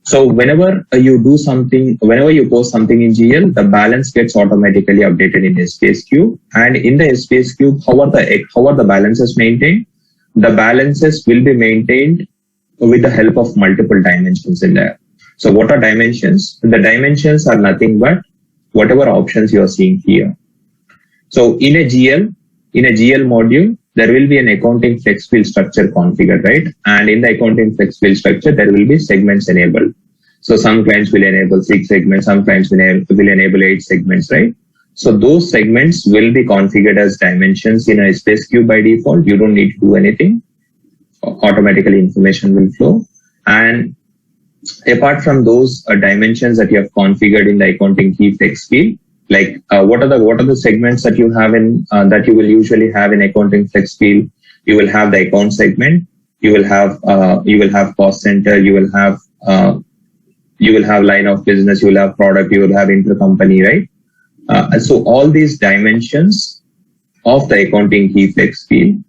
So whenever you post something in GL, the balance gets automatically updated in Essbase Cube. And in the Essbase Cube, how are the balances maintained? The balances will be maintained with the help of multiple dimensions in there. So what are dimensions? The dimensions are nothing but whatever options you are seeing here. So in a GL module, there will be an accounting flex field structure configured, right? And in the accounting flex field structure, there will be segments enabled. So some clients will enable 6 segments, some clients will enable 8 segments, right? So those segments will be configured as dimensions in a Essbase Cube by default. You don't need to do anything. Automatically information will flow. And apart from those dimensions that you have configured in the accounting key flex field, like what are the segments that you have in that you will usually have in accounting flex field? You will have the account segment. You will have cost center. You will have line of business. You will have product. You will have intercompany, right? So all these dimensions of the accounting key flex field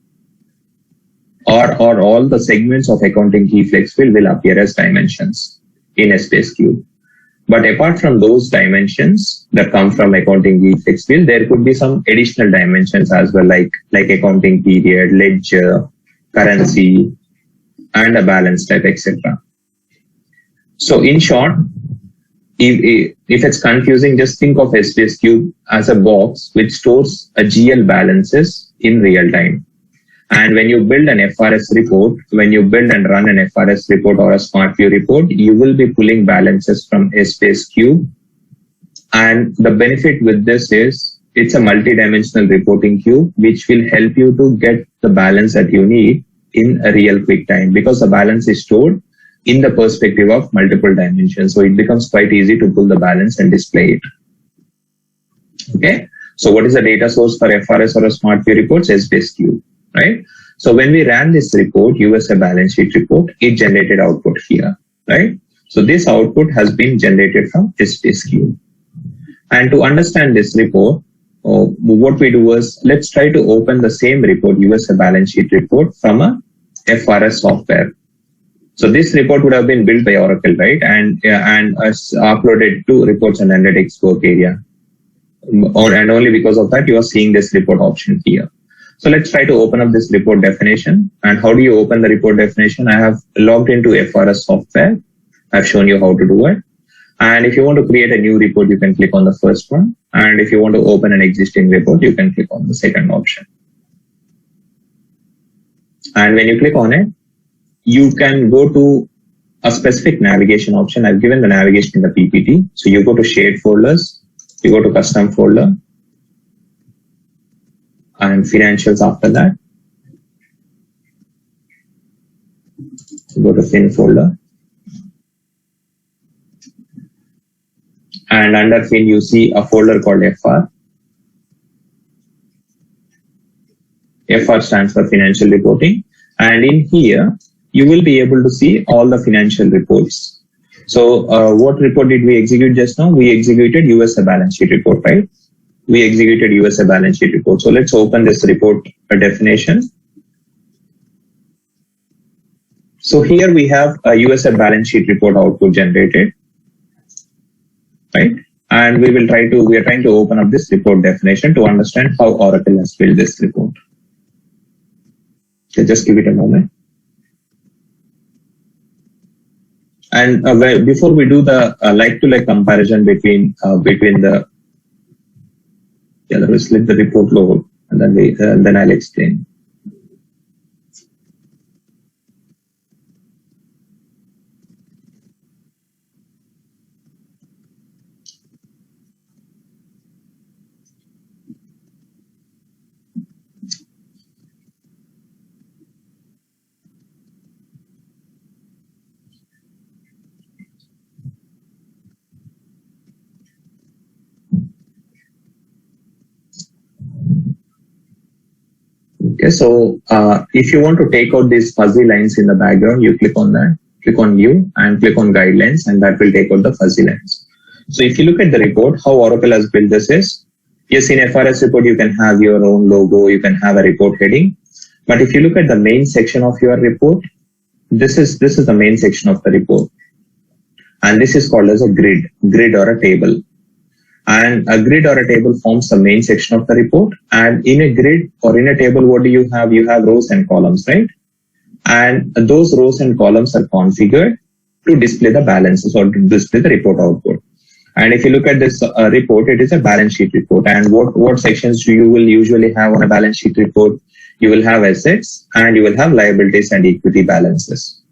or all the segments of accounting key flex field will appear as dimensions in Essbase Cube. But apart from those dimensions that come from accounting key flex field, there could be some additional dimensions as well, like accounting period, ledger, currency, and a balance type, etc. So in short, if it's confusing, just think of Essbase Cube as a box which stores a GL balances in real time. And when you build an FRS report, when you build and run an FRS report or a SmartView report, you will be pulling balances from Essbase Cube. And the benefit with this is it's a multi-dimensional reporting cube, which will help you to get the balance that you need in a real quick time, because the balance is stored in the perspective of multiple dimensions. So it becomes quite easy to pull the balance and display it. Okay. So what is the data source for FRS or a SmartView reports? Essbase Cube. Right? So when we ran this report, USA balance sheet report, it generated output here, right? So this output has been generated from Essbase Cube. And to understand this report, what we do is, let's try to open the same report, USA balance sheet report, from a FRS software. So this report would have been built by Oracle, right? And uploaded to reports and analytics work area. And only because of that, you are seeing this report option here. So let's try to open up this report definition. And how do you open the report definition? I have logged into FRS software. I've shown you how to do it. And if you want to create a new report, you can click on the first one. And if you want to open an existing report, you can click on the second option. And when you click on it, you can go to a specific navigation option. I've given the navigation in the PPT. So you go to shared folders, you go to custom folder, and financials after that. You go to fin folder. And under fin, you see a folder called FR. FR stands for financial reporting. And in here, you will be able to see all the financial reports. So what report did we execute just now? We executed USA balance sheet report, right? We executed USA balance sheet report. So let's open this report definition. So here we have a USA balance sheet report output generated, right? And we are trying to open up this report definition to understand how Oracle has built this report. So just give it a moment. And before we do the like-to-like comparison between the let's let the report load, and then I'll explain. Okay, so if you want to take out these fuzzy lines in the background, you click on that, click on View, and click on Guidelines, and that will take out the fuzzy lines. So if you look at the report, how Oracle has built this is, yes, in FRS report, you can have your own logo, you can have a report heading. But if you look at the main section of your report, this is the main section of the report. And this is called as a grid or a table. And a grid or a table forms the main section of the report. And in a grid or in a table, what do you have? You have rows and columns, right? And those rows and columns are configured to display the balances or to display the report output. And if you look at this report, it is a balance sheet report. And what sections you will usually have on a balance sheet report? You will have assets and you will have liabilities and equity balances.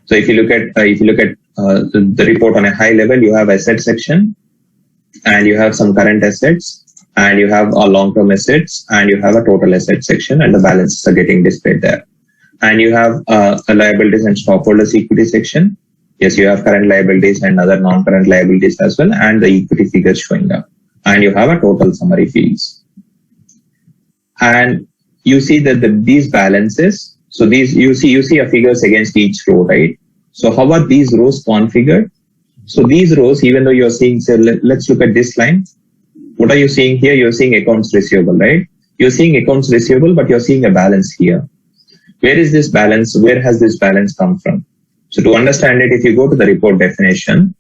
So if you look at the report on a high level, you have asset section, and you have some current assets, and you have a long-term assets, and you have a total asset section, and the balances are getting displayed there. And you have a liabilities and stockholders equity section. Yes, you have current liabilities and other non-current liabilities as well, and the equity figures showing up. And you have a total summary fields. And you see that these balances, so these you see a figures against each row, right? So how are these rows configured? So these rows, even though you're seeing, say, let's look at this line. What are you seeing here? You're seeing accounts receivable, right? You're seeing accounts receivable, but you're seeing a balance here. Where is this balance? Where has this balance come from? So to understand it, if you go to the report definition,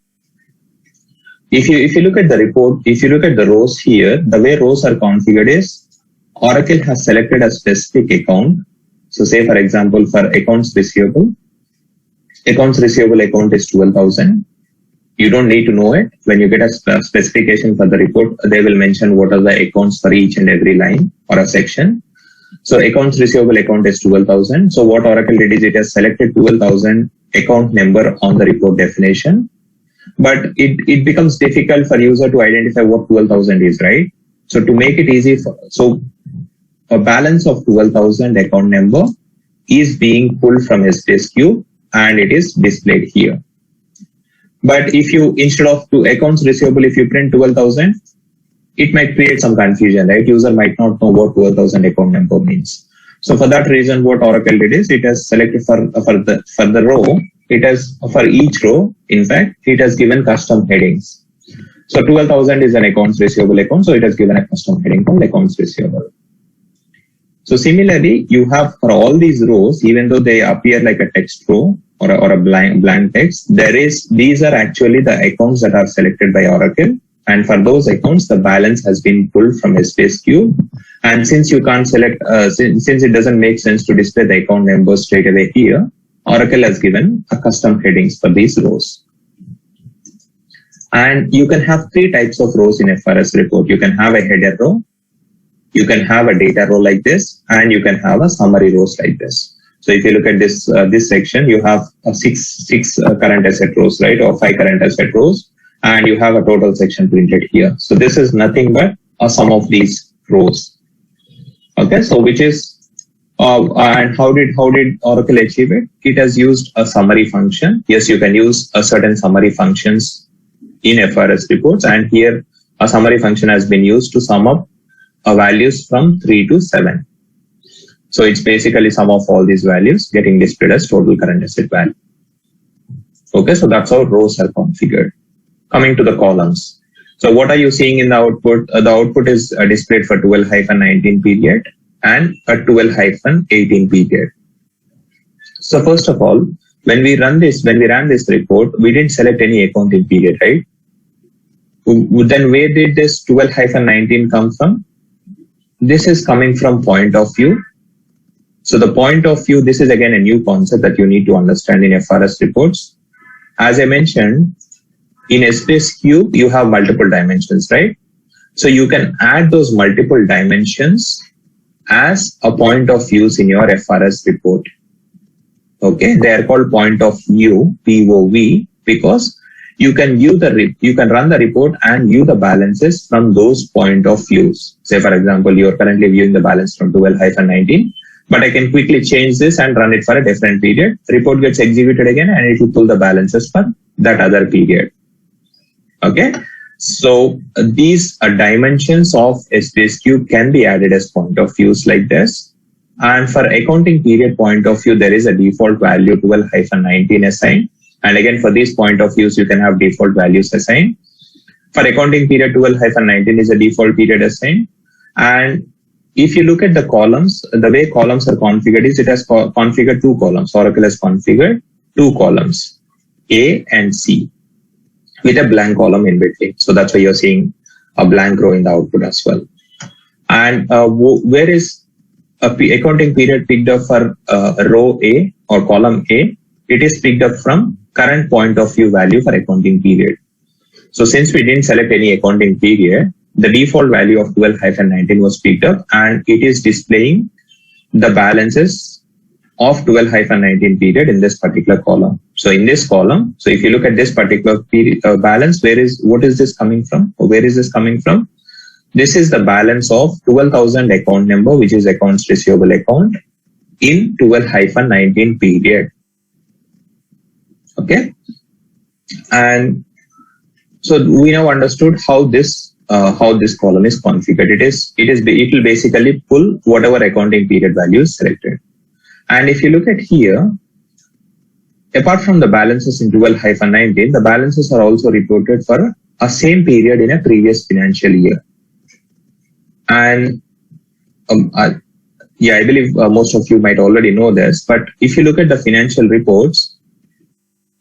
if you look at the report, if you look at the rows here, the way rows are configured is Oracle has selected a specific account. So say, for example, for accounts receivable account is 12,000. You don't need to know it. When you get a specification for the report, they will mention what are the accounts for each and every line or a section. So accounts receivable account is 12,000. So what Oracle did is it has selected 12,000 account number on the report definition. But it becomes difficult for user to identify what 12,000 is, right? So to make it easy, so a balance of 12,000 account number is being pulled from SPSQ and it is displayed here. But if you, instead of two accounts receivable, if you print 12,000, it might create some confusion, right? User might not know what 12,000 account number means. So for that reason, what Oracle did is it has selected for the row, it has for each row, in fact, it has given custom headings. So 12,000 is an accounts receivable account, so it has given a custom heading called accounts receivable. So similarly, you have for all these rows, even though they appear like a text row, or a blank text, these are actually the accounts that are selected by Oracle. And for those accounts, the balance has been pulled from Space Cube. And since you can't select, since it doesn't make sense to display the account numbers straight away here, Oracle has given a custom headings for these rows. And you can have three types of rows in FRS report. You can have a header row, you can have a data row like this, and you can have a summary rows like this. So if you look at this this section, you have six current asset rows, right, or 5 current asset rows, and you have a total section printed here. So this is nothing but a sum of these rows. Okay, so which is and how did Oracle achieve it? It has used a summary function. Yes, you can use a certain summary functions in FRS reports, and here a summary function has been used to sum up values from 3 to 7. So it's basically sum of all these values getting displayed as total current asset value. Okay, so that's how rows are configured. Coming to the columns. So what are you seeing in the output? The output is displayed for 12-19 period and a 12-18 period. So first of all, when we ran this report, we didn't select any accounting period, right? Then where did this 12-19 come from? This is coming from point of view. So the point of view, this is again a new concept that you need to understand in FRS reports. As I mentioned, in Space Cube, you have multiple dimensions, right? So you can add those multiple dimensions as a point of views in your FRS report. Okay, they are called point of view, POV, because you can run the report and view the balances from those point of views. Say, for example, you are currently viewing the balance from 12-19, but I can quickly change this and run it for a different period. The report gets executed again and it will pull the balances for that other period. Okay, so these dimensions of Space Cube can be added as point of views like this. And for accounting period point of view, there is a default value 12-19 assigned. And again, for these point of views, you can have default values assigned. For accounting period, 12-19 is a default period assigned. And if you look at the columns, the way columns are configured is it has configured 2 columns. Oracle has configured 2 columns, A and C, with a blank column in between. So that's why you're seeing a blank row in the output as well. And where is accounting period picked up for row A or column A? It is picked up from current point of view value for accounting period. So since we didn't select any accounting period, the default value of 12-19 was picked up, and it is displaying the balances of 12-19 period in this particular column. So in this column, so if you look at this particular period, balance, what is this coming from? Or where is this coming from? This is the balance of 12,000 account number, which is accounts receivable account in 12-19 period. Okay, and so we now understood how this column is configured. It will basically pull whatever accounting period value is selected. And if you look at here, apart from the balances in 12-19, the balances are also reported for a same period in a previous financial year. And I believe most of you might already know this, but if you look at the financial reports,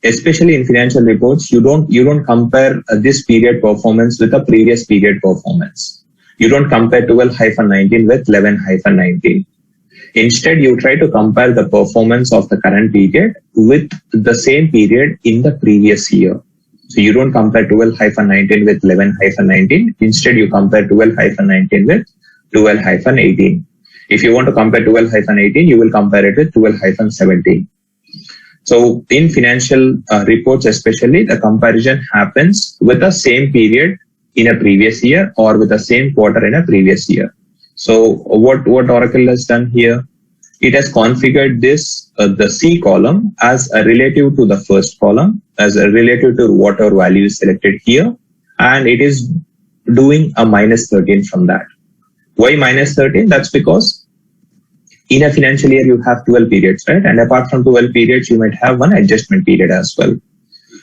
especially in financial reports, you don't compare this period performance with a previous period performance. You don't compare 12-19 with 11-19. Instead, you try to compare the performance of the current period with the same period in the previous year. So you don't compare 12-19 with 11-19. Instead, you compare 12-19 with 12-18. If you want to compare 12-18, you will compare it with 12-17. So in financial reports especially, the comparison happens with the same period in a previous year or with the same quarter in a previous year. So what Oracle has done here, it has configured this, the C column as a relative to the first column, as a relative to whatever value is selected here. And it is doing a -13 from that. Why -13? That's because in a financial year, you have 12 periods, right? And apart from 12 periods, you might have one adjustment period as well.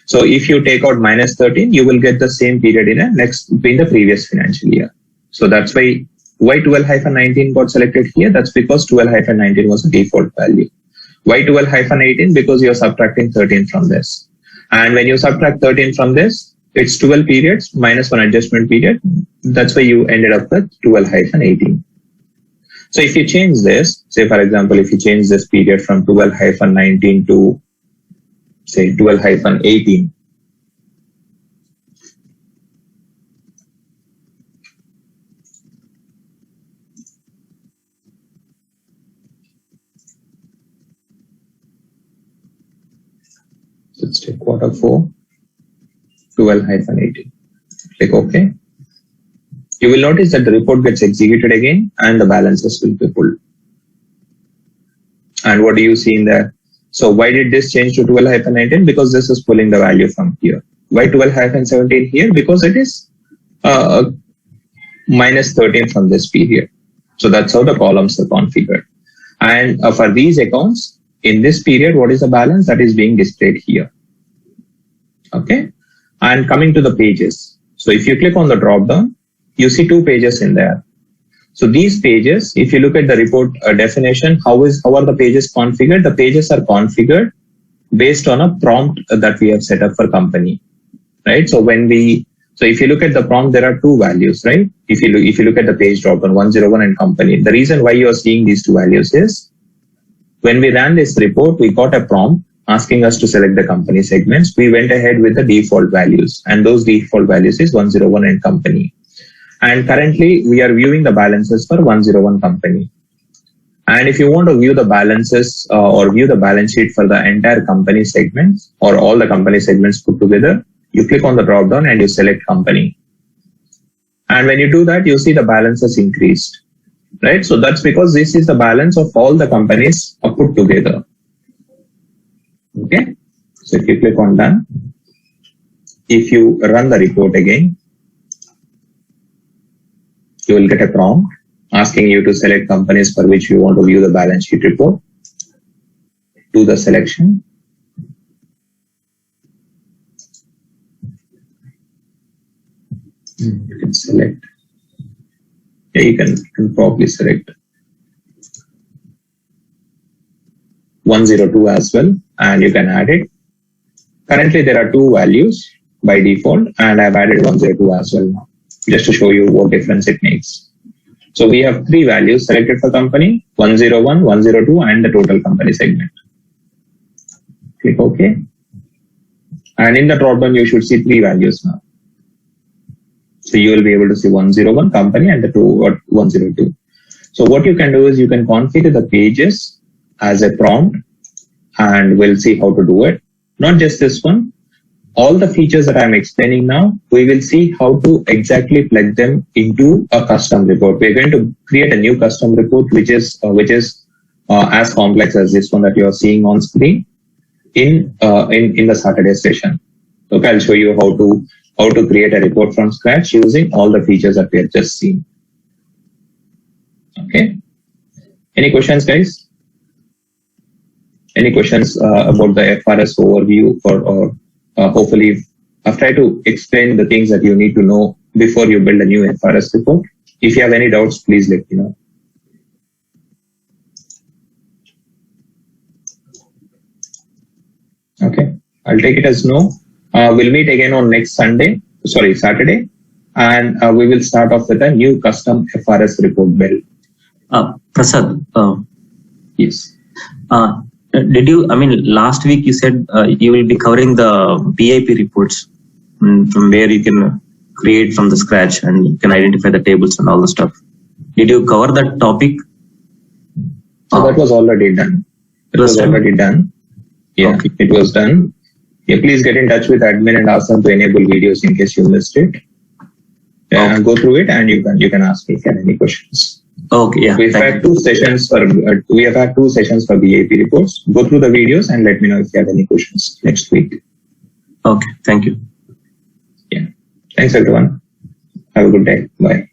So if you take out -13, you will get the same period in the previous financial year. So that's why 12-19 got selected here. That's because 12-19 was a default value. Why 12-18? Because you're subtracting 13 from this. And when you subtract 13 from this, it's 12 periods minus 1 adjustment period. That's why you ended up with 12-18. So if you change this, say for example, if you change this period from 12-19 to say 12-18, let's take Q4, 12-18. Click OK. You will notice that the report gets executed again and the balances will be pulled. And what do you see in there? So why did this change to 12-19? Because this is pulling the value from here. Why 12-17 here? Because it is minus 13 from this period. So that's how the columns are configured. And for these accounts, in this period, what is the balance that is being displayed here? Okay. And coming to the pages. So if you click on the drop down, you see 2 pages in there. So these pages, if you look at the report definition, how are the pages configured? The pages are configured based on a prompt that we have set up for company, right? So if you look at the prompt, there are 2 values, right? If you look at the page drop down 101 and company, the reason why you are seeing these 2 values is when we ran this report, we got a prompt asking us to select the company segments. We went ahead with the default values, and those default values is 101 and company. And currently we are viewing the balances for 101 company. And if you want to view the balances or view the balance sheet for the entire company segments or all the company segments put together, you click on the drop down and you select company. And when you do that, you see the balances increased, right? So that's because this is the balance of all the companies put together. Okay. So if you click on done, if you run the report again, you will get a prompt asking you to select companies for which you want to view the balance sheet report. Do the selection. You can select. Yeah, you can probably select 102 as well, and you can add it. Currently, there are 2 values by default, and I've added 102 as well now, just to show you what difference it makes. So we have 3 values selected for company, 101, 102, and the total company segment. Click OK. And in the dropdown, you should see 3 values now. So you will be able to see 101 company and the 102. So what you can do is you can configure the pages as a prompt, and we'll see how to do it. Not just this one. All the features that I'm explaining now, we will see how to exactly plug them into a custom report. We're going to create a new custom report, which is as complex as this one that you are seeing on screen in the Saturday session. Okay, I'll show you how to create a report from scratch using all the features that we have just seen. Okay. Any questions, guys? Any questions about the FRS overview or hopefully I've tried to explain the things that you need to know before you build a new FRS report. If you have any doubts, please let me know. Okay, I'll take it as no. We'll meet again on next Saturday, and we will start off with a new custom FRS report build.
Prasad.
Yes.
Last week you said you will be covering the BIP reports from where you can create from the scratch and you can identify the tables and all the stuff. Did you cover that topic?
So that was already done. It was already done. Yeah, okay. It was done. Yeah, please get in touch with admin and ask them to enable videos in case you missed it. Go through it and you can ask me if you have any questions.
Okay, yeah.
We've had 2 sessions for BIP reports. Go through the videos and let me know if you have any questions next week.
Okay, thank you.
Yeah. Thanks everyone. Have a good day. Bye.